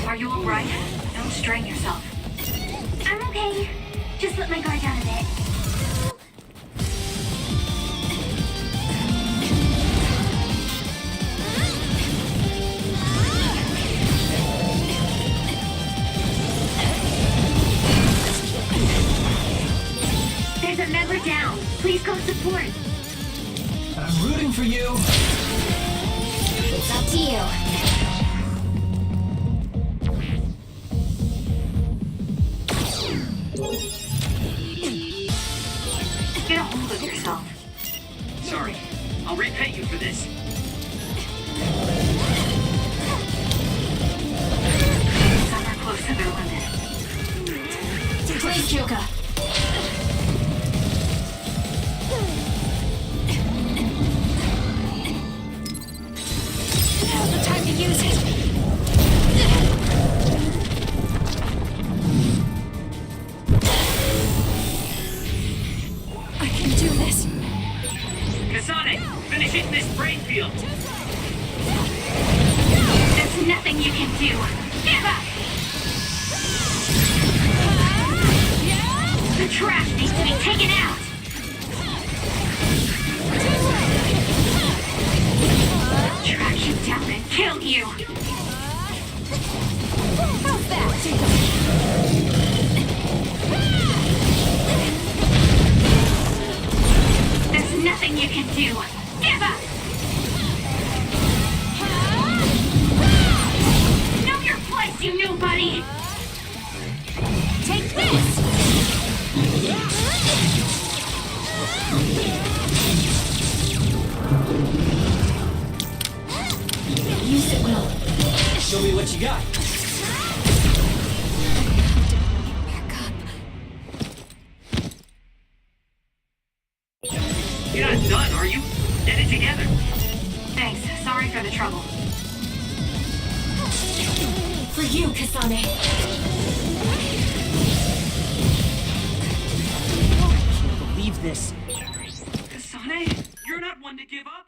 Are you alright? Don't strain yourself. I'm okay. Just let my guard down a bit. There's a member down. Please go support. I'm rooting for you. It's up to you. Get a hold of yourself. Sorry. I'll repay you for this. Some are close to their limit. Please, Kyoka. Now's the time to use it. I can do this. Kasane, finish hitting this brain field. There's nothing you can do. Give up! The trash needs to be taken out. Track you down and kill you. How's that? There's nothing you can do. Give up! Know your place, you nobody! Take this! Use it well. Show me what you got. Back up. You're not done, are you? Get it together. There. for the trouble. For you, Kasane. Believe this. Kasane, you're not one to give up.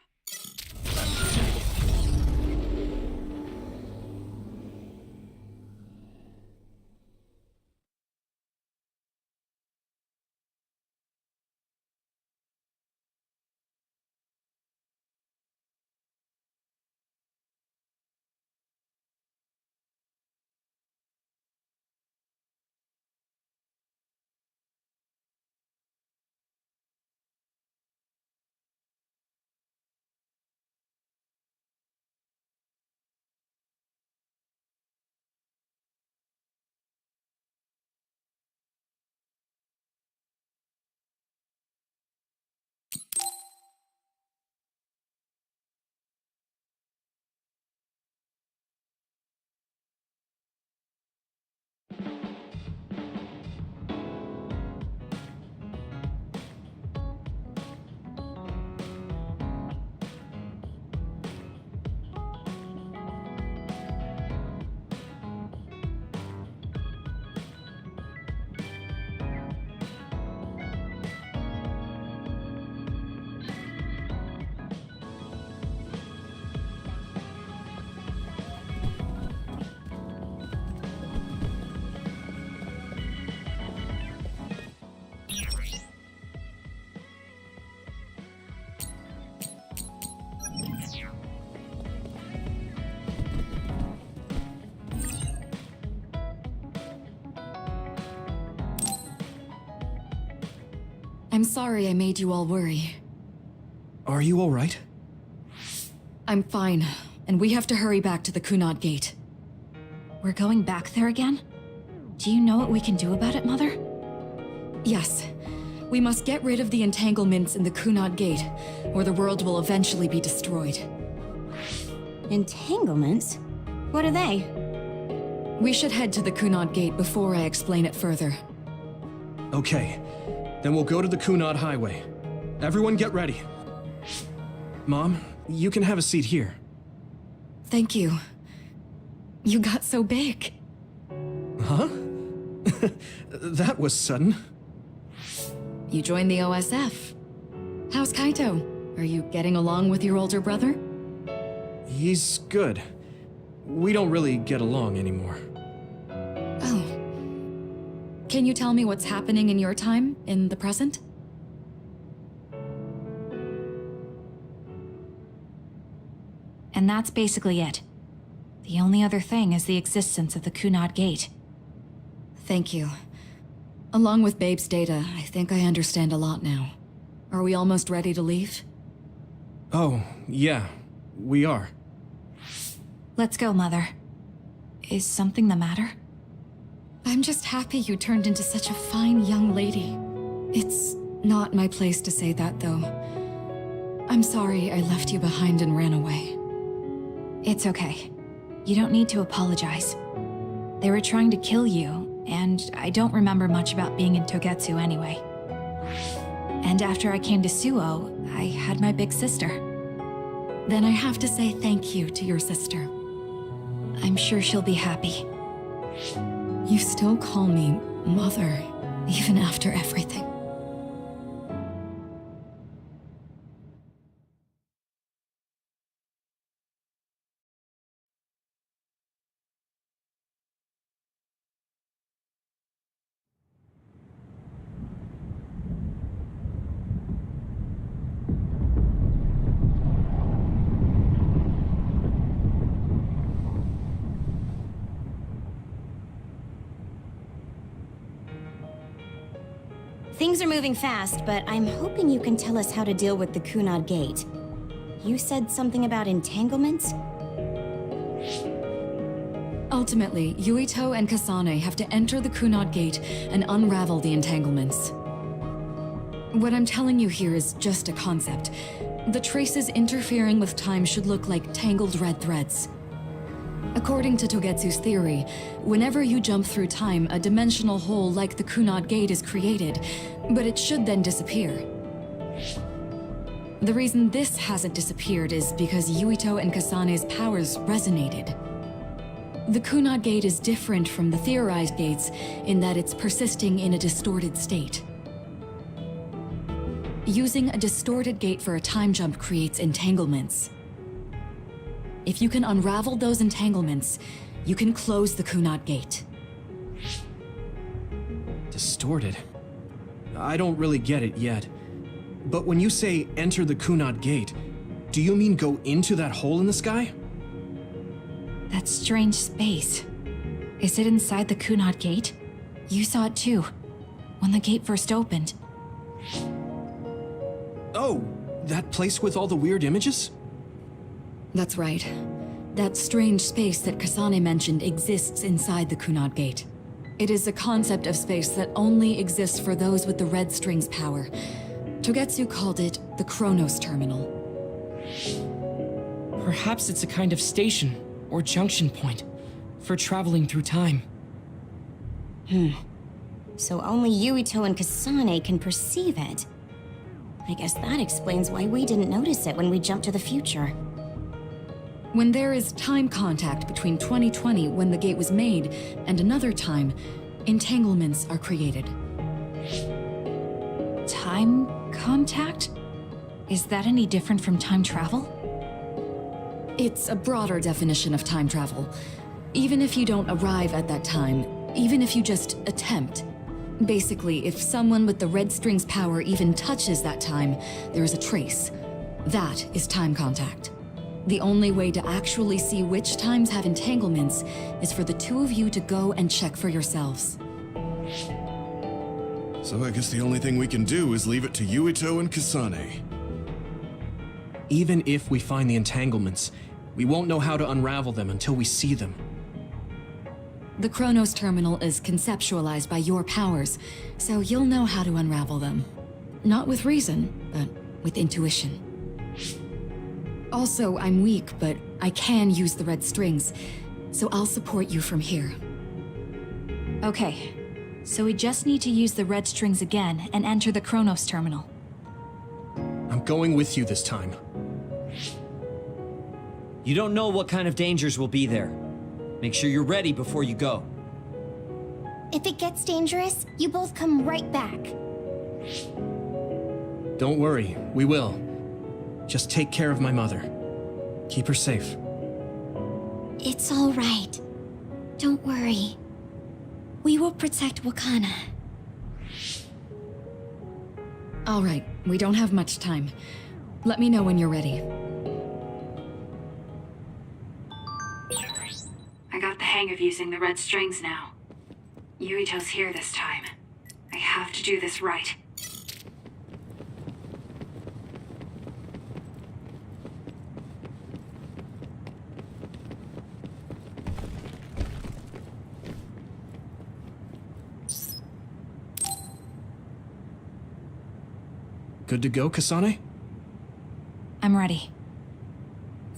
I'm sorry I made you all worry. Are you all right? I'm fine, and we have to hurry back to the Kunad Gate. We're going back there again? Do you know what we can do about it, Mother? Yes. We must get rid of the entanglements in the Kunad Gate, or the world will eventually be destroyed. Entanglements? What are they? We should head to the Kunad Gate before I explain it further. Okay. Then we'll go to the Kunad Highway. Everyone get ready. Mom, you can have a seat here. Thank you. You got so big. Huh? That was sudden. You joined the OSF. How's Kaito? Are you getting along with your older brother? He's good. We don't really get along anymore. Oh. Can you tell me what's happening in your time, in the present? And that's basically it. The only other thing is the existence of the Kunad Gate. Thank you. Along with Babe's data, I think I understand a lot now. Are we almost ready to leave? Oh, yeah. We are. Let's go, Mother. Is something the matter? I'm just happy you turned into such a fine young lady. It's not my place to say that, though. I'm sorry I left you behind and ran away. It's okay. You don't need to apologize. They were trying to kill you, and I don't remember much about being in Togetsu anyway. And after I came to Suo, I had my big sister. Then I have to say thank you to your sister. I'm sure she'll be happy. You still call me Mother, even after everything. Things are moving fast, but I'm hoping you can tell us how to deal with the Kunad Gate. You said something about entanglements? Ultimately, Yuito and Kasane have to enter the Kunad Gate and unravel the entanglements. What I'm telling you here is just a concept. The traces interfering with time should look like tangled red threads. According to Togetsu's theory, whenever you jump through time, a dimensional hole like the Kunad Gate is created, but it should then disappear. The reason this hasn't disappeared is because Yuito and Kasane's powers resonated. The Kunad Gate is different from the theorized gates in that it's persisting in a distorted state. Using a distorted gate for a time jump creates entanglements. If you can unravel those entanglements, you can close the Kunad Gate. Distorted? I don't really get it yet. But when you say enter the Kunad Gate, do you mean go into that hole in the sky? That strange space. Is it inside the Kunad Gate? You saw it too, when the gate first opened. Oh, that place with all the weird images? That's right. That strange space that Kasane mentioned exists inside the Kunad Gate. It is a concept of space that only exists for those with the red string's power. Togetsu called it the Chronos Terminal. Perhaps it's a kind of station or junction point for traveling through time. So only Yuito and Kasane can perceive it. I guess that explains why we didn't notice it when we jumped to the future. When there is time contact between 2020, when the gate was made, and another time, entanglements are created. Time contact? Is that any different from time travel? It's a broader definition of time travel. Even if you don't arrive at that time, even if you just attempt. Basically, if someone with the red string's power even touches that time, there is a trace. That is time contact. The only way to actually see which times have entanglements is for the two of you to go and check for yourselves. So I guess the only thing we can do is leave it to Yuito and Kasane. Even if we find the entanglements, we won't know how to unravel them until we see them. The Chronos Terminal is conceptualized by your powers, so you'll know how to unravel them. Not with reason, but with intuition. Also, I'm weak, but I can use the red strings, so I'll support you from here. Okay, so we just need to use the red strings again and enter the Chronos Terminal. I'm going with you this time. You don't know what kind of dangers will be there. Make sure you're ready before you go. If it gets dangerous, you both come right back. Don't worry, we will. Just take care of my mother. Keep her safe. It's all right. Don't worry. We will protect Wakana. All right, we don't have much time. Let me know when you're ready. I got the hang of using the red strings now. Yuito's here this time. I have to do this right. Good to go, Kasane? I'm ready.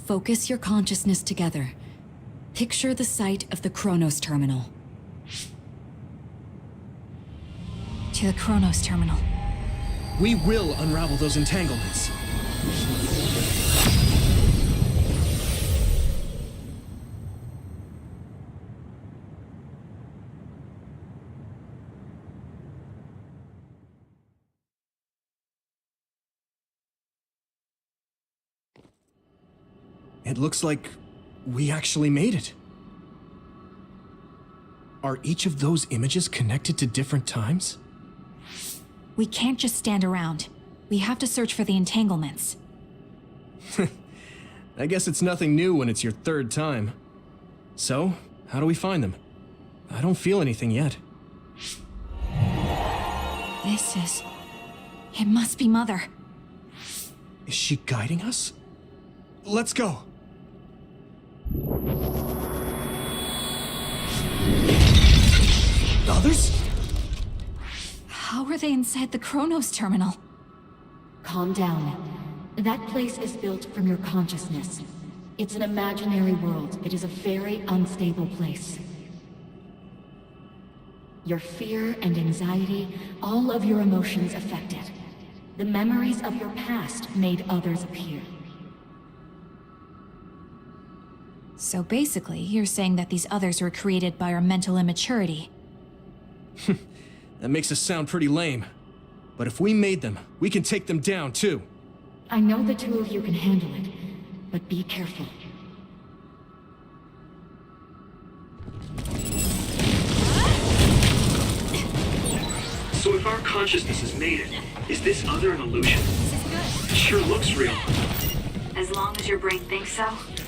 Focus your consciousness together. Picture the site of the Chronos Terminal. To the Chronos Terminal. We will unravel those entanglements. It looks like we actually made it. Are each of those images connected to different times? We can't just stand around. We have to search for the entanglements. I guess it's nothing new when it's your third time. So, how do we find them? I don't feel anything yet. It must be Mother. Is she guiding us? Let's go! Others? How are they inside the Chronos Terminal? Calm down. That place is built from your consciousness. It's an imaginary world. It is a very unstable place. Your fear and anxiety, all of your emotions affect it. The memories of your past made others appear. So basically, you're saying that these others were created by our mental immaturity. That makes us sound pretty lame. But if we made them, we can take them down, too. I know the two of you can handle it, but be careful. So if our consciousness has made it, is this other an illusion? It sure looks real. As long as your brain thinks so,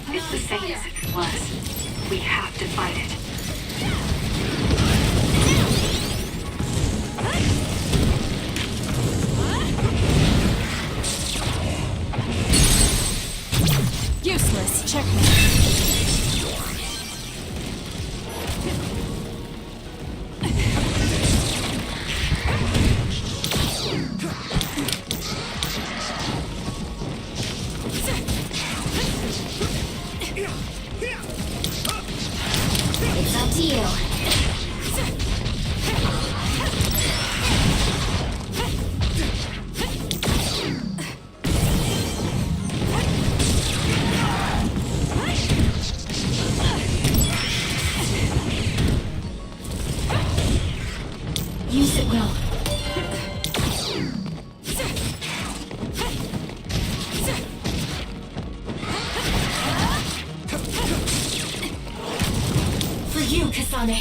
it's the same as if it was. We have to fight it. Useless. Checkmate. It's up to you. Use it well. For you, Kasane.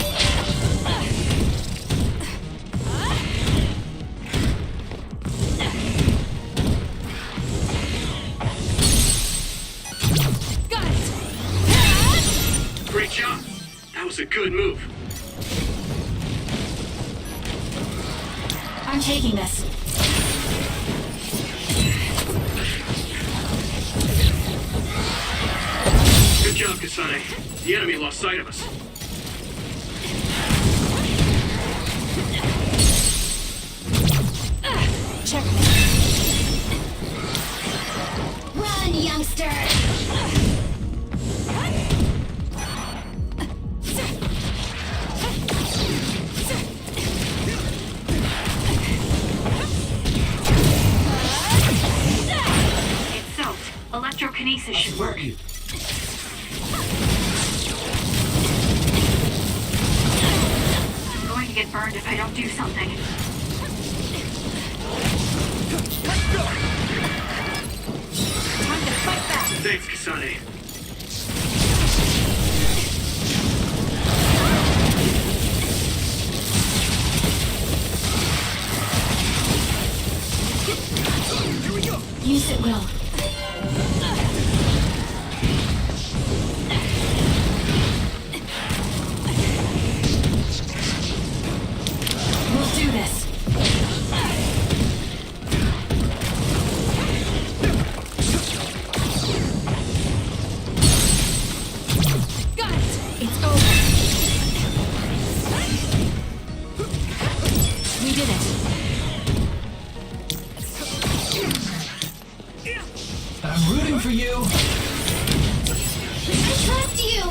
Got it. Great job. That was a good move. I'm taking this. Good job, Kasane. The enemy lost sight of us. Checkmate. Run, youngster! It's soaked. Electrokinesis should work. I'm going to get burned if I don't do something. Time to fight back. Thanks, Kasane. Use it well. We'll do this. Got it. It's over. We did it. I'm rooting for you. I trust you!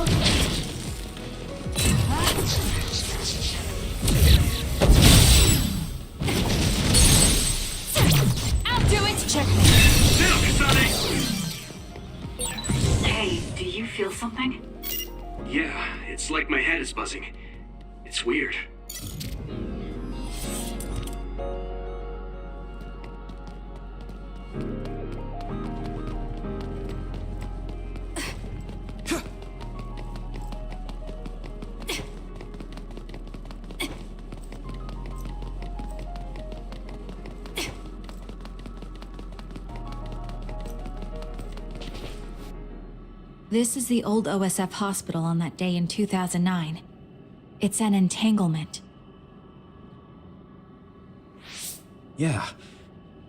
I'll do it. Checkmate. Now, Kasane! Hey, do you feel something? Yeah, it's like my head is buzzing. It's weird. This is the old OSF hospital on that day in 2009. It's an entanglement. Yeah.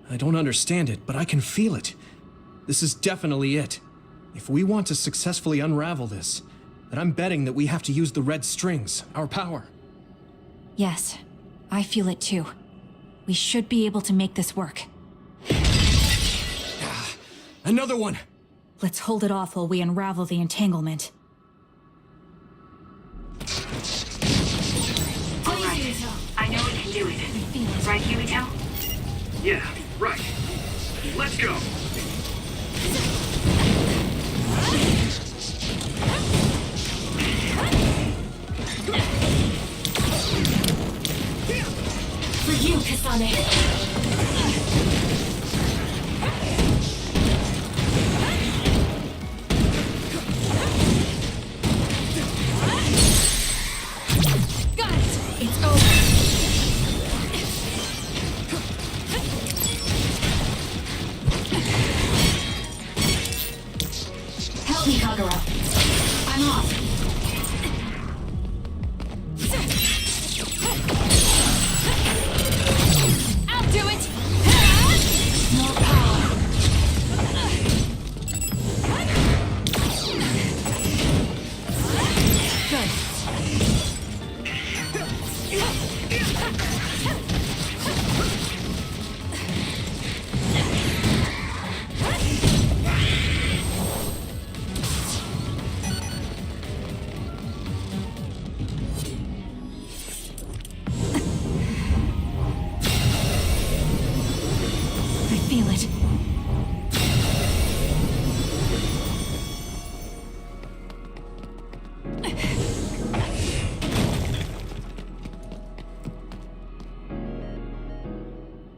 I don't understand it, but I can feel it. This is definitely it. If we want to successfully unravel this, then I'm betting that we have to use the red strings, our power. Yes, I feel it too. We should be able to make this work. Another one! Let's hold it off while we unravel the entanglement. Alright, I know we can do it. Right, Huito? Yeah, Right. Let's go. For you, Kasane.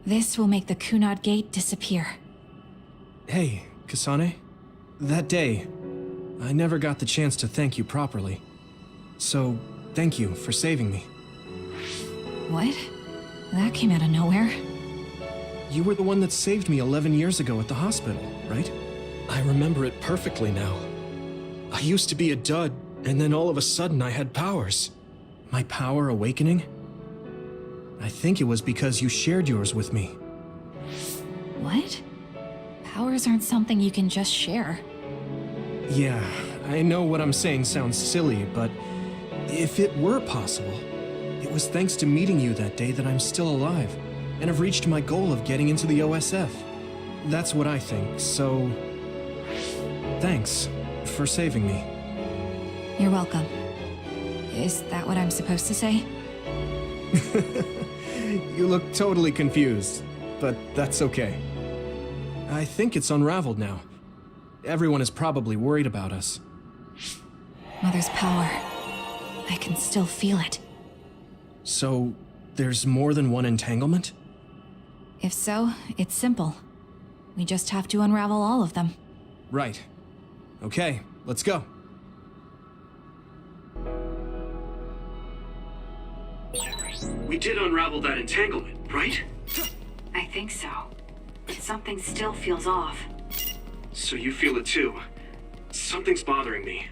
This will make the Kunad Gate disappear. Hey, Kasane. That day, I never got the chance to thank you properly. So, thank you for saving me. What? That came out of nowhere. You were the one that saved me 11 years ago at the hospital, right? I remember it perfectly now. I used to be a dud, and then all of a sudden I had powers. My power awakening? I think it was because you shared yours with me. What? Powers aren't something you can just share. Yeah, I know what I'm saying sounds silly, but if it were possible, it was thanks to meeting you that day that I'm still alive, and have reached my goal of getting into the OSF. That's what I think, so... thanks for saving me. You're welcome. Is that what I'm supposed to say? You look totally confused, but that's okay. I think it's unraveled now. Everyone is probably worried about us. Mother's power. I can still feel it. So, there's more than one entanglement? If so, it's simple. We just have to unravel all of them. Right. Okay, let's go. We did unravel that entanglement, right? I think so. But something still feels off. So you feel it too. Something's bothering me.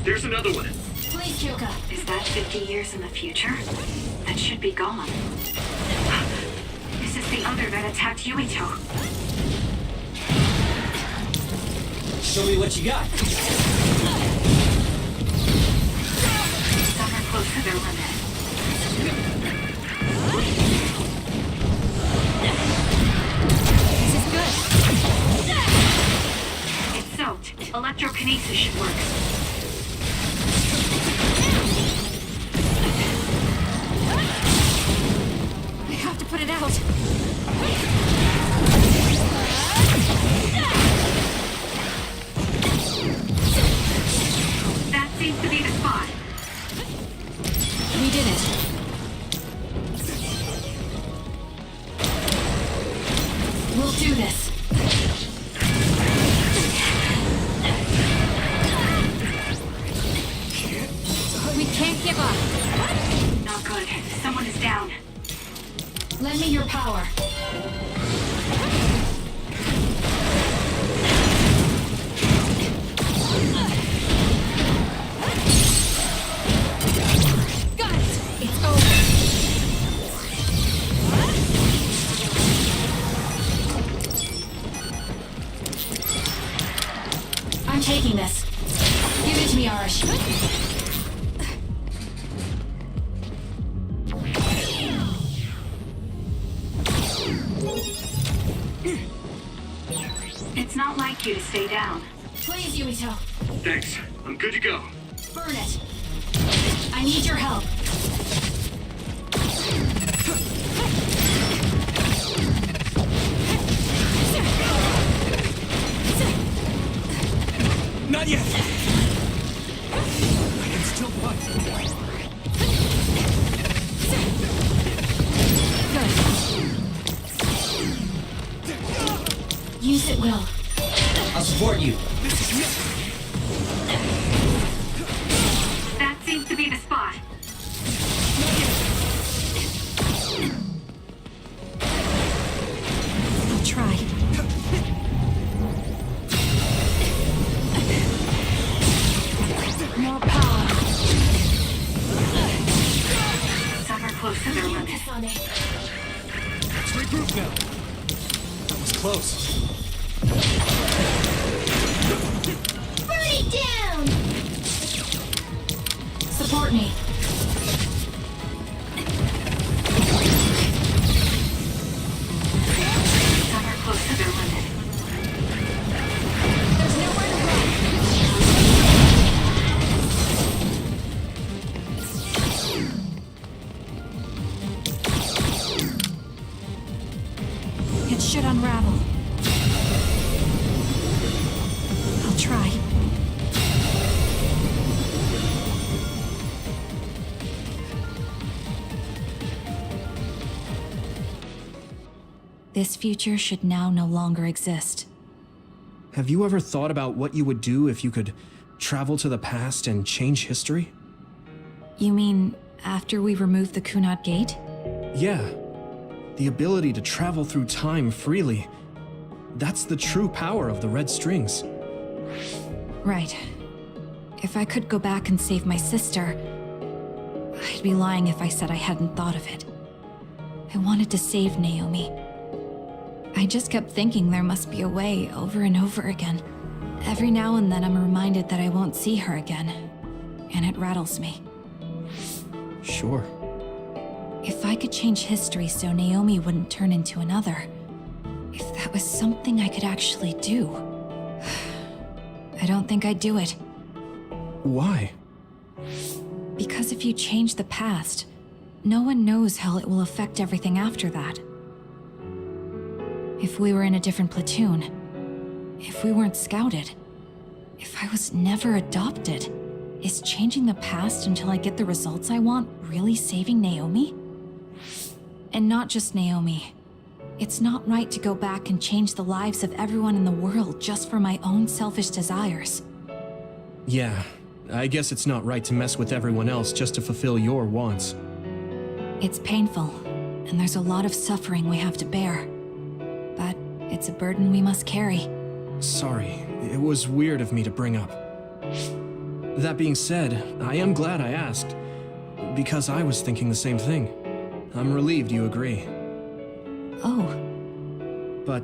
There's another one. Please, Kyoka. Is that 50 years in the future? That should be gone. This is the other that attacked Yuito. Show me what you got. Some are close to their limit. This is good. It's soaked. Electrokinesis should work. I have to put it out. That seems to be the spot. We did it. We'll do this. We can't give up. Not good. Someone is down. Lend me your power. Got it. It's over. I'm taking this. Give it to me, Arish. like you to stay down. Please, Yuito. Thanks. I'm good to go. Burn it. I need your help. Not yet! I can still fight. Good. Use it, Will. I'll support you. That seems to be the spot. I'll try. More power. Some are close to their limit. Let's regroup now. That was close. Burn it down! Support me. Some are close to their limit. There's nowhere to run. It should unravel. I'll try. This future should now no longer exist. Have you ever thought about what you would do if you could travel to the past and change history? You mean after we remove the Kunad Gate? Yeah. The ability to travel through time freely. That's the true power of the red strings. Right. If I could go back and save my sister, I'd be lying if I said I hadn't thought of it. I wanted to save Naomi. I just kept thinking there must be a way over and over again. Every now and then I'm reminded that I won't see her again, and it rattles me. Sure. If I could change history so Naomi wouldn't turn into another, if that was something I could actually do, I don't think I'd do it. Why? Because if you change the past, no one knows how it will affect everything after that. If we were in a different platoon, if we weren't scouted, if I was never adopted, is changing the past until I get the results I want really saving Naomi? And not just Naomi. It's not right to go back and change the lives of everyone in the world just for my own selfish desires. Yeah, I guess it's not right to mess with everyone else just to fulfill your wants. It's painful, and there's a lot of suffering we have to bear. But it's a burden we must carry. Sorry, it was weird of me to bring up. That being said, I am glad I asked, because I was thinking the same thing. I'm relieved you agree. Oh. But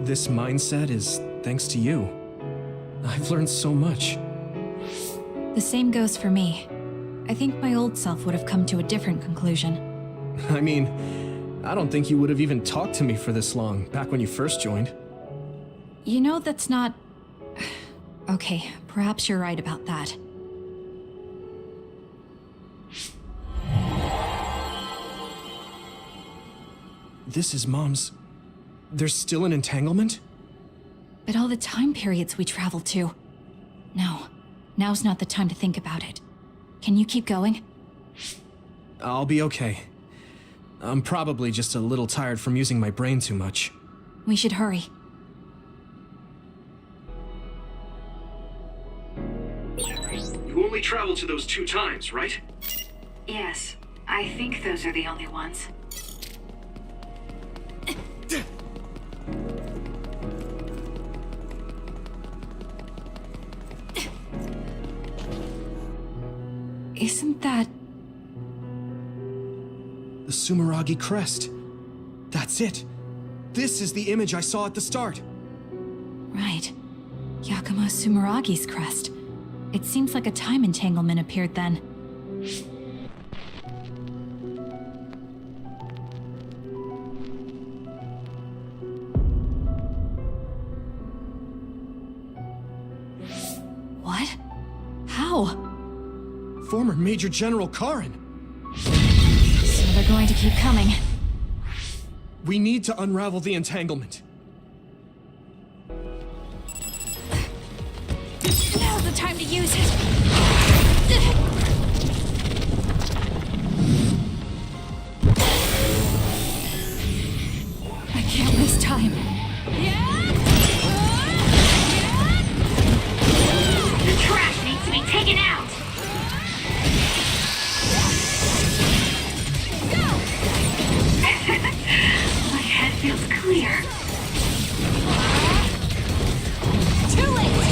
this mindset is thanks to you. I've learned so much. The same goes for me. I think my old self would have come to a different conclusion. I mean, I don't think you would have even talked to me for this long, back when you first joined. You know, that's not... Okay, perhaps you're right about that. This is Mom's... There's still an entanglement? But all the time periods we travel to... No, now's not the time to think about it. Can you keep going? I'll be okay. I'm probably just a little tired from using my brain too much. We should hurry. You only traveled to those 2 times, right? Yes, I think those are the only ones. Isn't that... The Sumeragi crest. That's it. This is the image I saw at the start. Right. Yakumo Sumeragi's crest. It seems like a time entanglement appeared then. Former Major General Karen. So they're going to keep coming. We need to unravel the entanglement. Now's the time to use it. I can't waste time. The trash needs to be taken out! My head feels clear. Too late!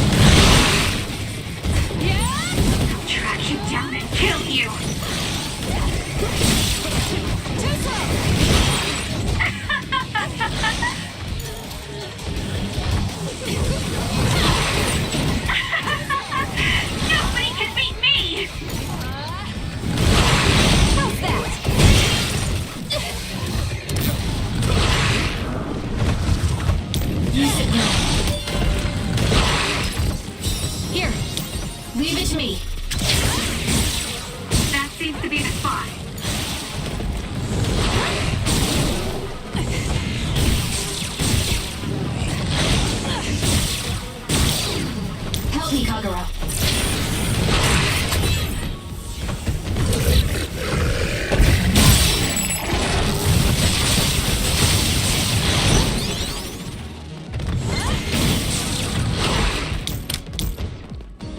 I'll track you down and kill you! Too slow! Nobody can beat me! How's that? Use it now. Here, leave it to me. That seems to be the spot. Help me, Kagura.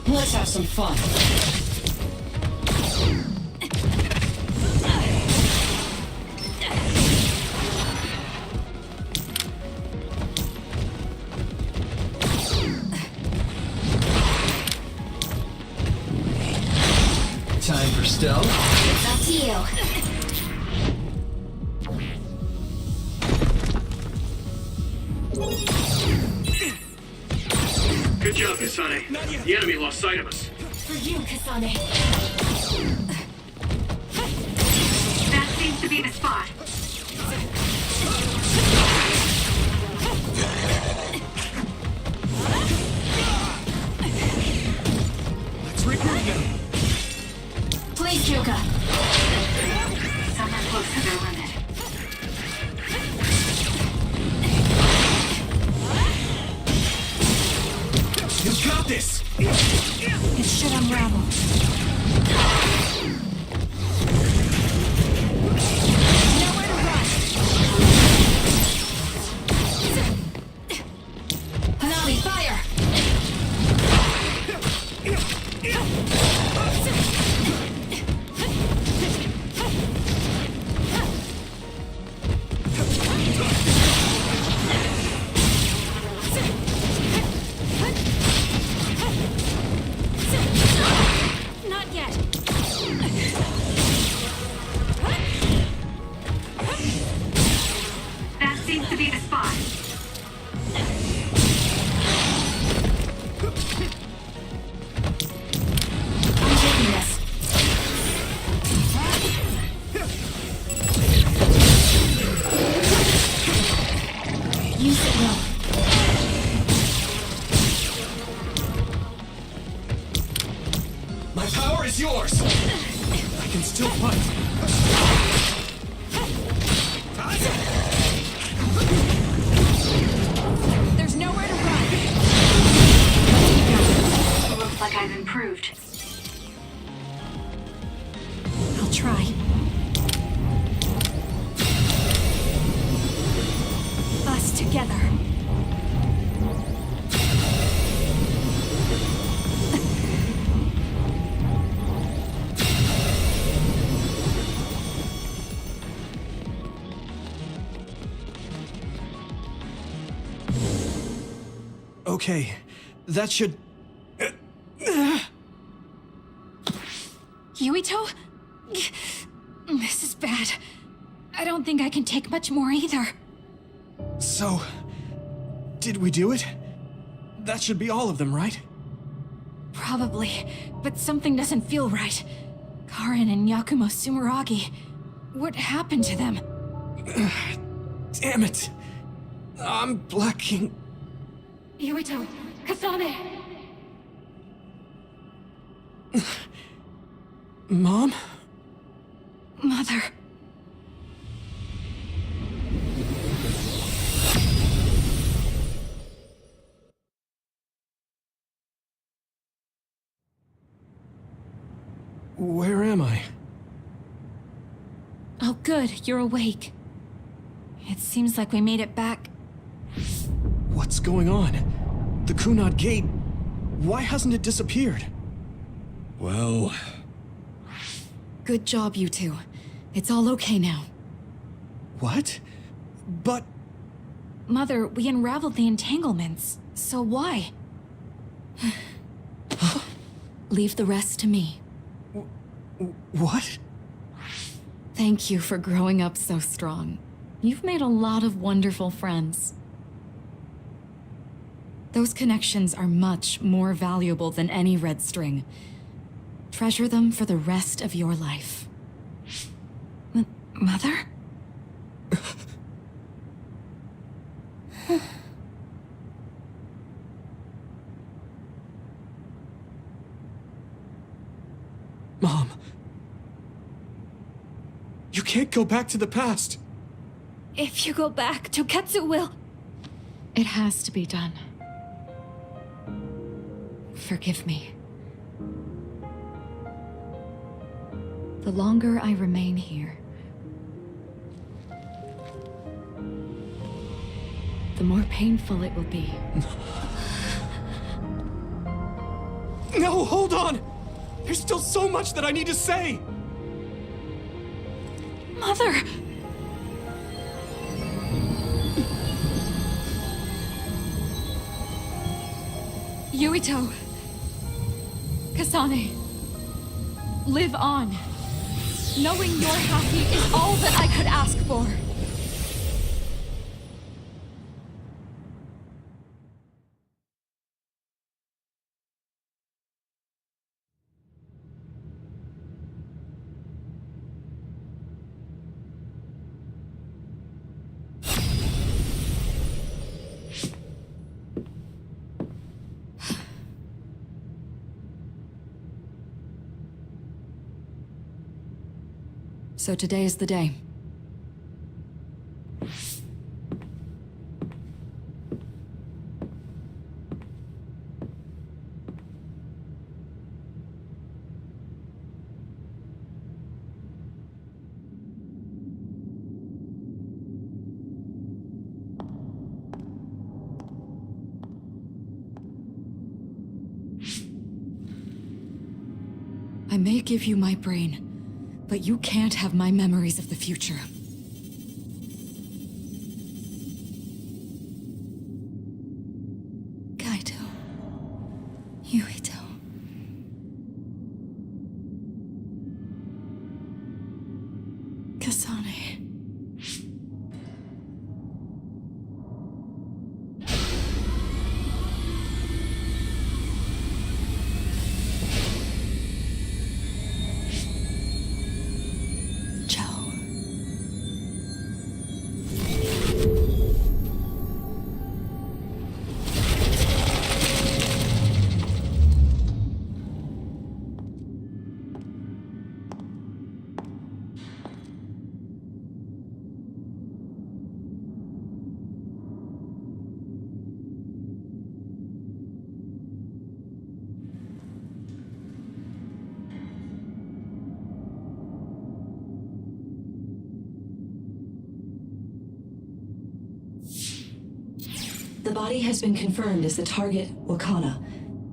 Let's have some fun. Time for stealth. It's up to you. Good job, Kasane. The enemy lost sight of us. For you, Kasane. That seems to be the spot. Let's regroup now. Please, Kyoka. Some are close to their limit. You got this! It should unravel. Nowhere to run. Hanami, fire! Not yet. That seems to be the spot. I'm taking this. Use it well. My power is yours! I can still fight. There's nowhere to run. Looks like I've improved. I'll try. Us together. Okay, that should... Yuito? This is bad. I don't think I can take much more either. So... did we do it? That should be all of them, right? Probably, but something doesn't feel right. Karen and Yakumo Sumeragi. What happened to them? Damn it! I'm blacking... Yuito, Kasane! Mom? Mother. Where am I? Oh, good, you're awake. It seems like we made it back. What's going on? The Kunad Gate... Why hasn't it disappeared? Well... Good job, you two. It's all okay now. What? But... Mother, we unraveled the entanglements. So why? Leave the rest to me. What? Thank you for growing up so strong. You've made a lot of wonderful friends. Those connections are much more valuable than any red string. Treasure them for the rest of your life. Mother? Mom. You can't go back to the past. If you go back, Toketsu will... It has to be done. Forgive me. The longer I remain here, the more painful it will be. No, hold on! There's still so much that I need to say! Mother! Yuito! Kasane! Live on! Knowing you're happy is all that I could ask for! So today is the day. I may give you my brain, but you can't have my memories of the future. Kaito. Yuito. Kasane. The body has been confirmed as the target, Wakana.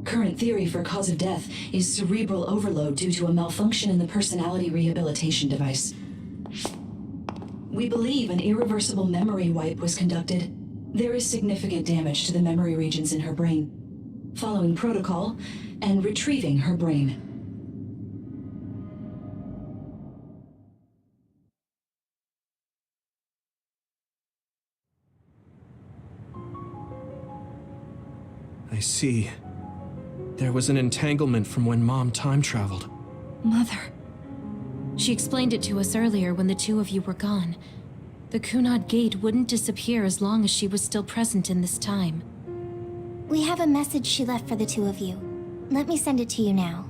Current theory for cause of death is cerebral overload due to a malfunction in the personality rehabilitation device. We believe an irreversible memory wipe was conducted. There is significant damage to the memory regions in her brain. Following protocol and retrieving her brain. I see. There was an entanglement from when Mom time traveled. Mother. She explained it to us earlier when the two of you were gone. The Kunad Gate wouldn't disappear as long as she was still present in this time. We have a message she left for the two of you. Let me send it to you now.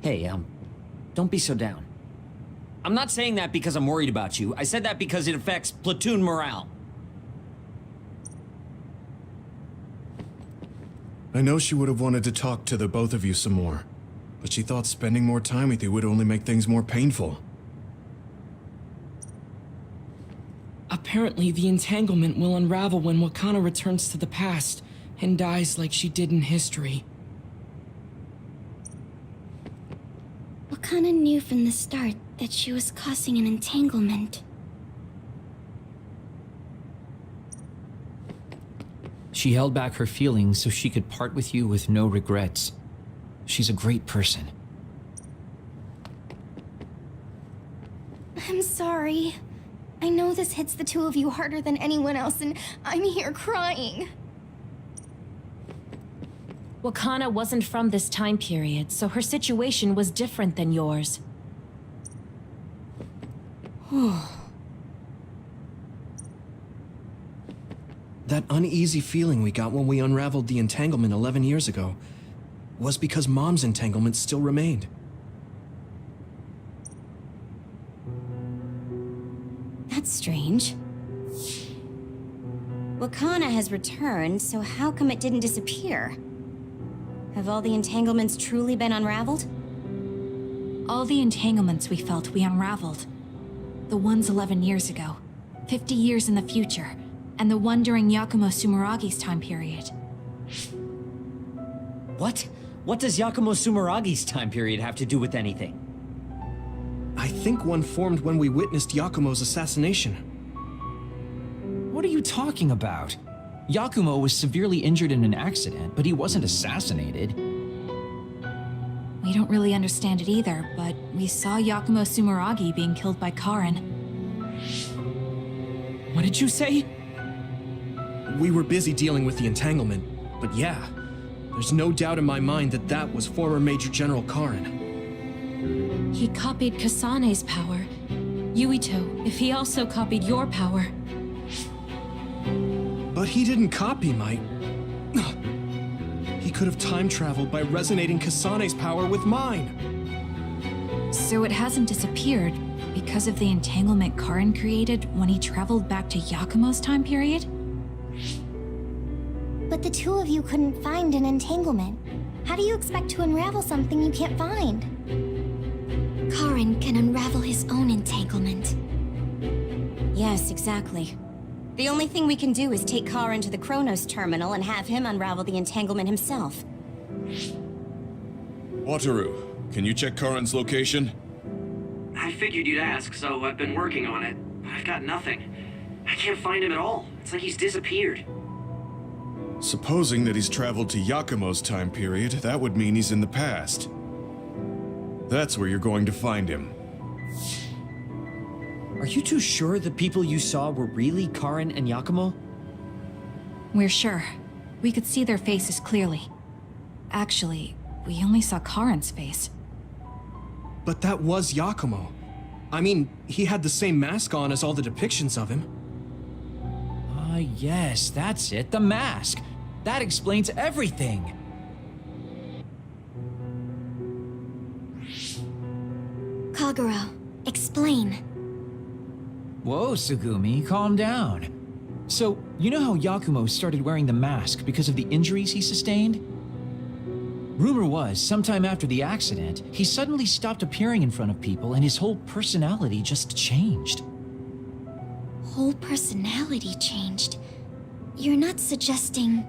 Hey, don't be so down. I'm not saying that because I'm worried about you. I said that because it affects platoon morale. I know she would have wanted to talk to the both of you some more, but she thought spending more time with you would only make things more painful. Apparently, the entanglement will unravel when Wakana returns to the past and dies like she did in history. Wakana knew from the start that she was causing an entanglement. She held back her feelings so she could part with you with no regrets. She's a great person. I'm sorry. I know this hits the two of you harder than anyone else, and I'm here crying. Wakana wasn't from this time period, so her situation was different than yours. That uneasy feeling we got when we unraveled the entanglement 11 years ago was because Mom's entanglement still remained. That's strange. Wakana has returned, so how come it didn't disappear? Have all the entanglements truly been unraveled? All the entanglements we felt we unraveled. The ones 11 years ago, 50 years in the future, and the one during Yakumo Sumeragi's time period. What? What does Yakumo Sumeragi's time period have to do with anything? I think one formed when we witnessed Yakumo's assassination. What are you talking about? Yakumo was severely injured in an accident, but he wasn't assassinated. We don't really understand it either, but we saw Yakumo Sumeragi being killed by Karin. What did you say? We were busy dealing with the entanglement, but yeah, there's no doubt in my mind that that was former Major General Karin. He copied Kasane's power. Yuito, if he also copied your power. But he didn't copy my... He could have time traveled by resonating Kasane's power with mine. So it hasn't disappeared because of the entanglement Karin created when he traveled back to Yakumo's time period? But the two of you couldn't find an entanglement. How do you expect to unravel something you can't find? Karin can unravel his own entanglement. Yes, exactly. The only thing we can do is take Karin to the Chronos terminal and have him unravel the entanglement himself. Wataru, can you check Karin's location? I figured you'd ask, so I've been working on it. But I've got nothing. I can't find him at all. It's like he's disappeared. Supposing that he's traveled to Yakumo's time period, that would mean he's in the past. That's where you're going to find him. Are you two sure the people you saw were really Karin and Yakumo? We're sure. We could see their faces clearly. Actually, we only saw Karin's face. But that was Yakumo. I mean, he had the same mask on as all the depictions of him. Yes, that's it, the mask. That explains everything. Kagero, explain. Whoa, Sugumi, calm down. So, you know how Yakumo started wearing the mask because of the injuries he sustained? Rumor was, sometime after the accident, he suddenly stopped appearing in front of people and his whole personality just changed. Whole personality changed. You're not suggesting...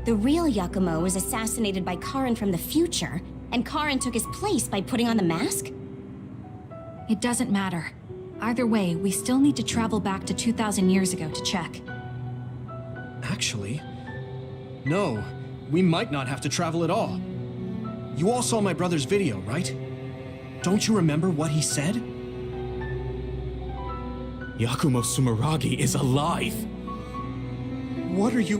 The real Yakumo was assassinated by Karin from the future, and Karin took his place by putting on the mask? It doesn't matter. Either way, we still need to travel back to 2,000 years ago to check. Actually, no. We might not have to travel at all. You all saw my brother's video, right? Don't you remember what he said? Yakumo Sumeragi is alive! What are you...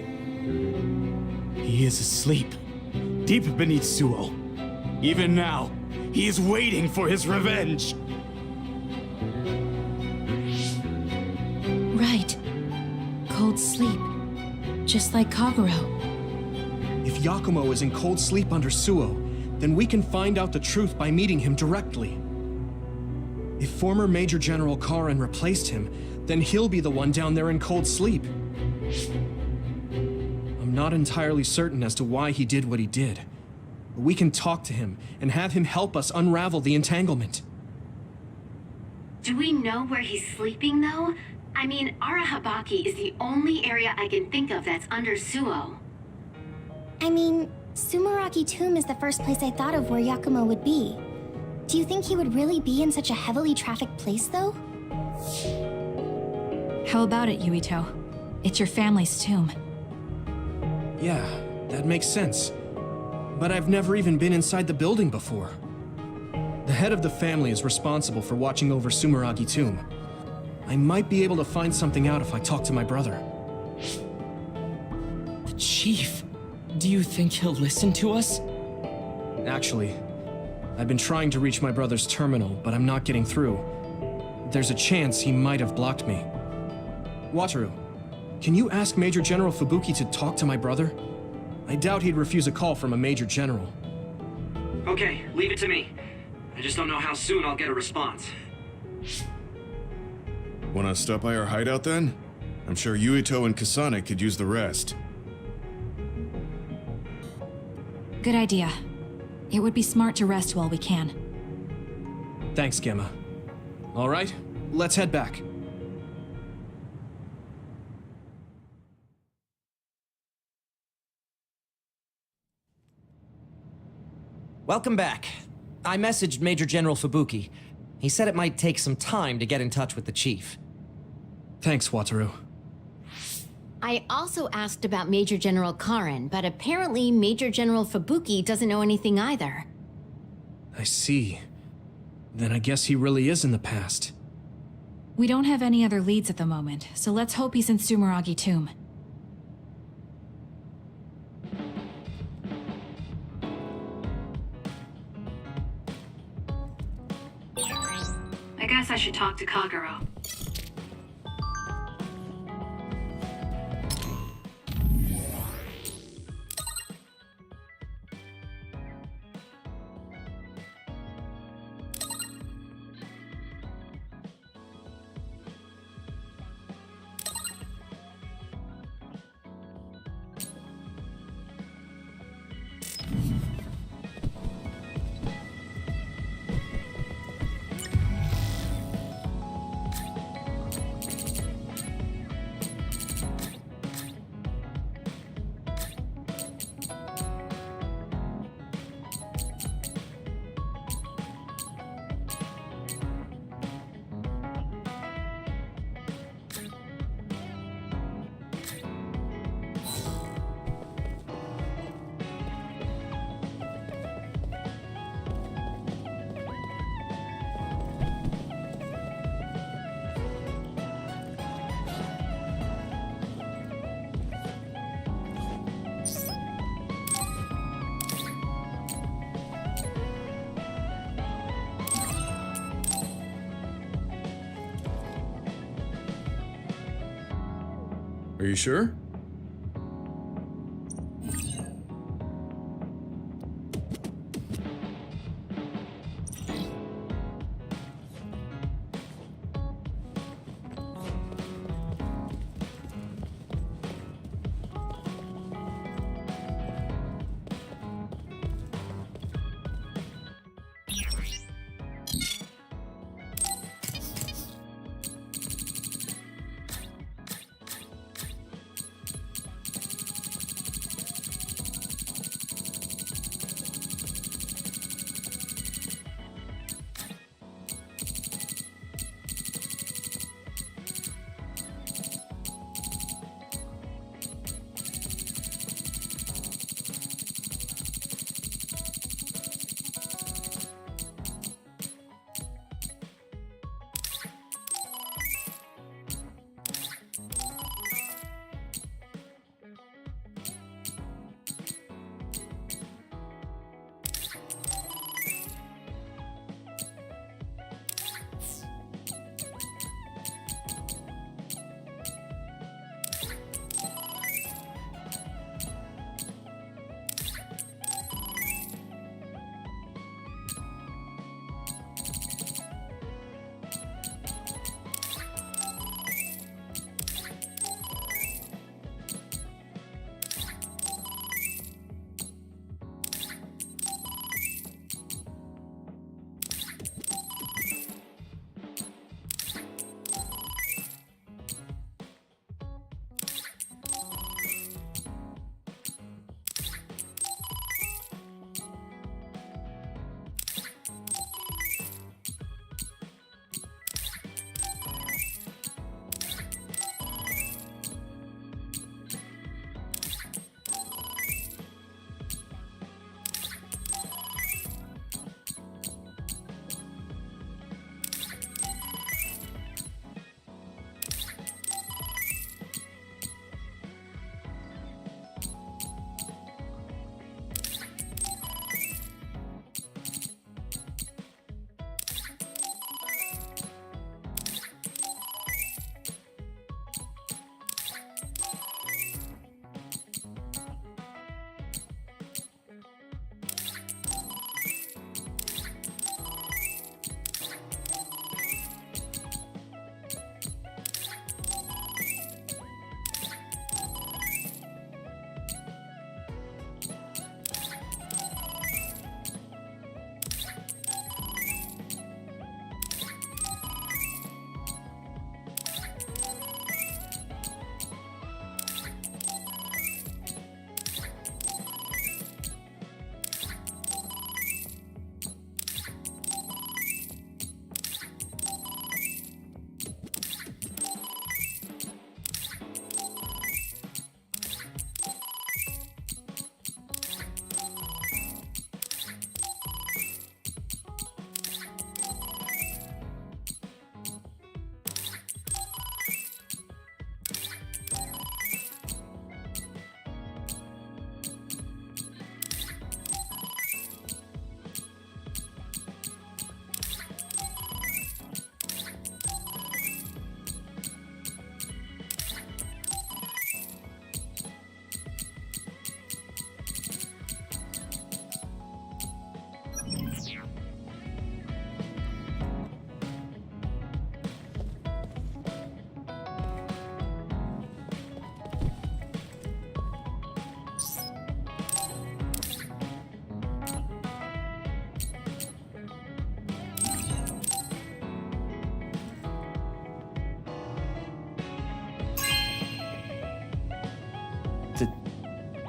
He is asleep, deep beneath Suo. Even now, he is waiting for his revenge! Right. Cold sleep. Just like Kagero. If Yakumo is in cold sleep under Suo, then we can find out the truth by meeting him directly. If former Major General Karen replaced him, then he'll be the one down there in cold sleep. I'm not entirely certain as to why he did what he did. But we can talk to him and have him help us unravel the entanglement. Do we know where he's sleeping, though? I mean, Arahabaki is the only area I can think of that's under Suo. I mean, Sumeragi Tomb is the first place I thought of where Yakumo would be. Do you think he would really be in such a heavily trafficked place, though? How about it, Yuito? It's your family's tomb. Yeah, that makes sense. But I've never even been inside the building before. The head of the family is responsible for watching over Sumeragi Tomb. I might be able to find something out if I talk to my brother. The chief. Do you think he'll listen to us? Actually, I've been trying to reach my brother's terminal, but I'm not getting through. There's a chance he might have blocked me. Wataru, can you ask Major General Fubuki to talk to my brother? I doubt he'd refuse a call from a Major General. Okay, leave it to me. I just don't know how soon I'll get a response. Wanna stop by our hideout then? I'm sure Yuito and Kasane could use the rest. Good idea. It would be smart to rest while we can. Thanks, Gemma. All right, let's head back. Welcome back. I messaged Major General Fubuki. He said it might take some time to get in touch with the chief. Thanks, Wataru. I also asked about Major General Karen, but apparently Major General Fubuki doesn't know anything either. I see. Then I guess he really is in the past. We don't have any other leads at the moment, so let's hope he's in Sumeragi Tomb. I guess I should talk to Kagero. Are you sure?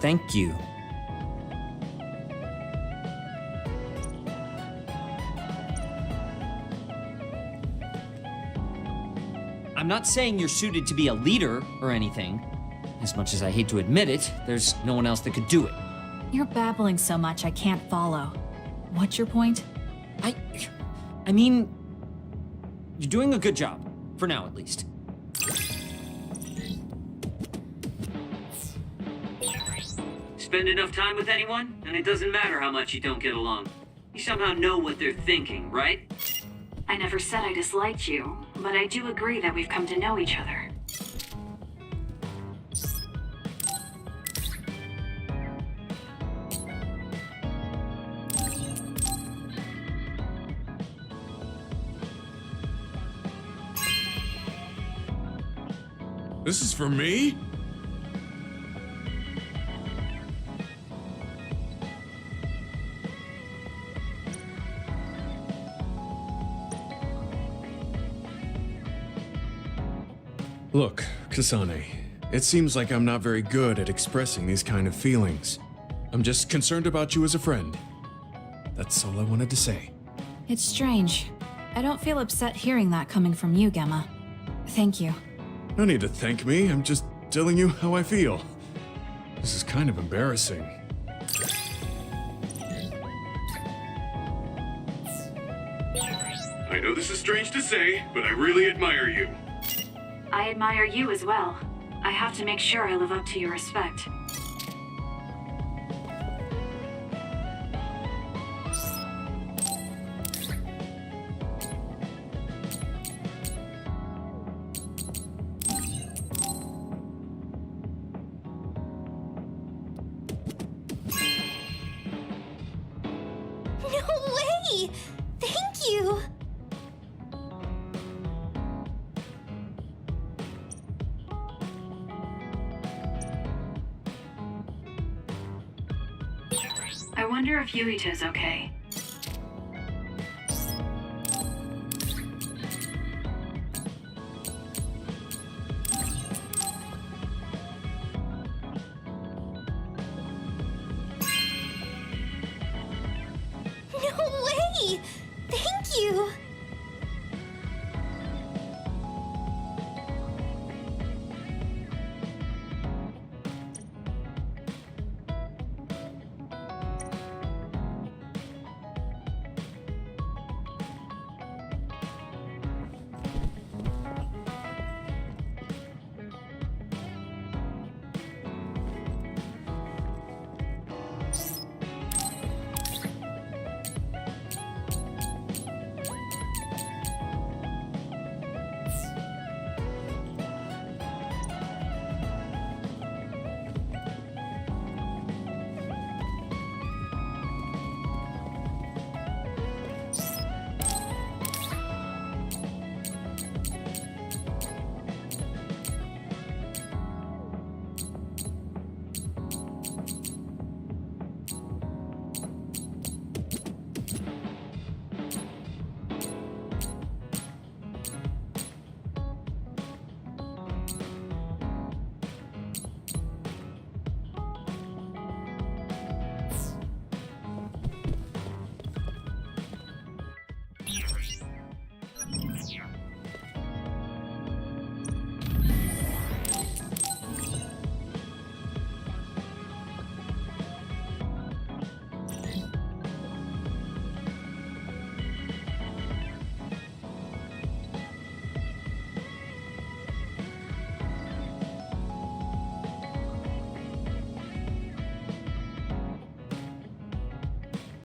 Thank you. I'm not saying you're suited to be a leader or anything. As much as I hate to admit it, there's no one else that could do it. You're babbling so much I can't follow. What's your point? I mean, you're doing a good job. For now, at least. Spend enough time with anyone, and it doesn't matter how much you don't get along. You somehow know what they're thinking, right? I never said I disliked you, but I do agree that we've come to know each other. This is for me? Look, Kasane, it seems like I'm not very good at expressing these kind of feelings. I'm just concerned about you as a friend. That's all I wanted to say. It's strange. I don't feel upset hearing that coming from you, Gemma. Thank you. No need to thank me, I'm just telling you how I feel. This is kind of embarrassing. I know this is strange to say, but I really admire you. I admire you as well. I have to make sure I live up to your respect. No way! Thank you! I wonder if Yuita's okay.